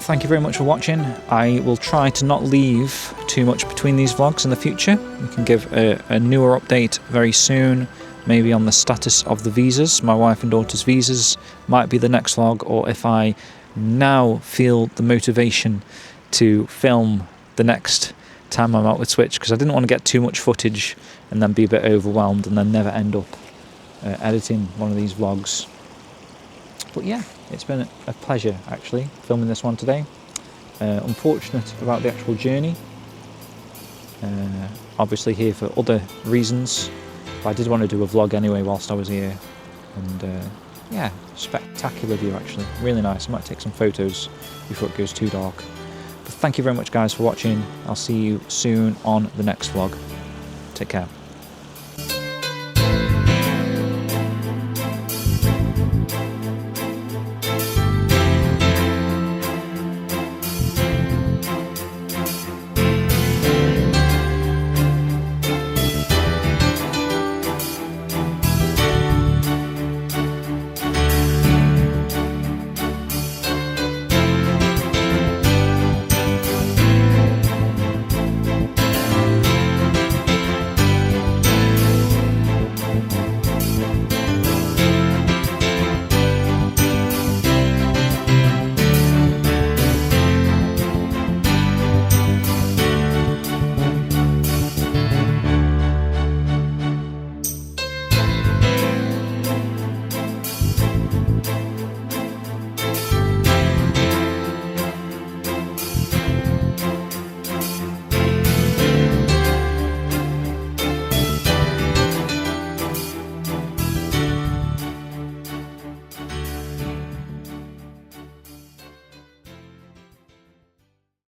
Thank you very much for watching. I will try to not leave too much between these vlogs in the future. We can give a newer update very soon, maybe on the status of the visas. My wife and daughter's visas might be the next vlog, or if I now feel the motivation to film the next time I'm out with Switch, because I didn't want to get too much footage and then be a bit overwhelmed and then never end up editing one of these vlogs. But yeah, it's been a pleasure actually filming this one today. Unfortunate about the actual journey. Obviously here for other reasons, but I did want to do a vlog anyway whilst I was here. And yeah, spectacular view actually, really nice. I might take some photos before it goes too dark. But thank you very much, guys, for watching. I'll see you soon on the next vlog. Take care.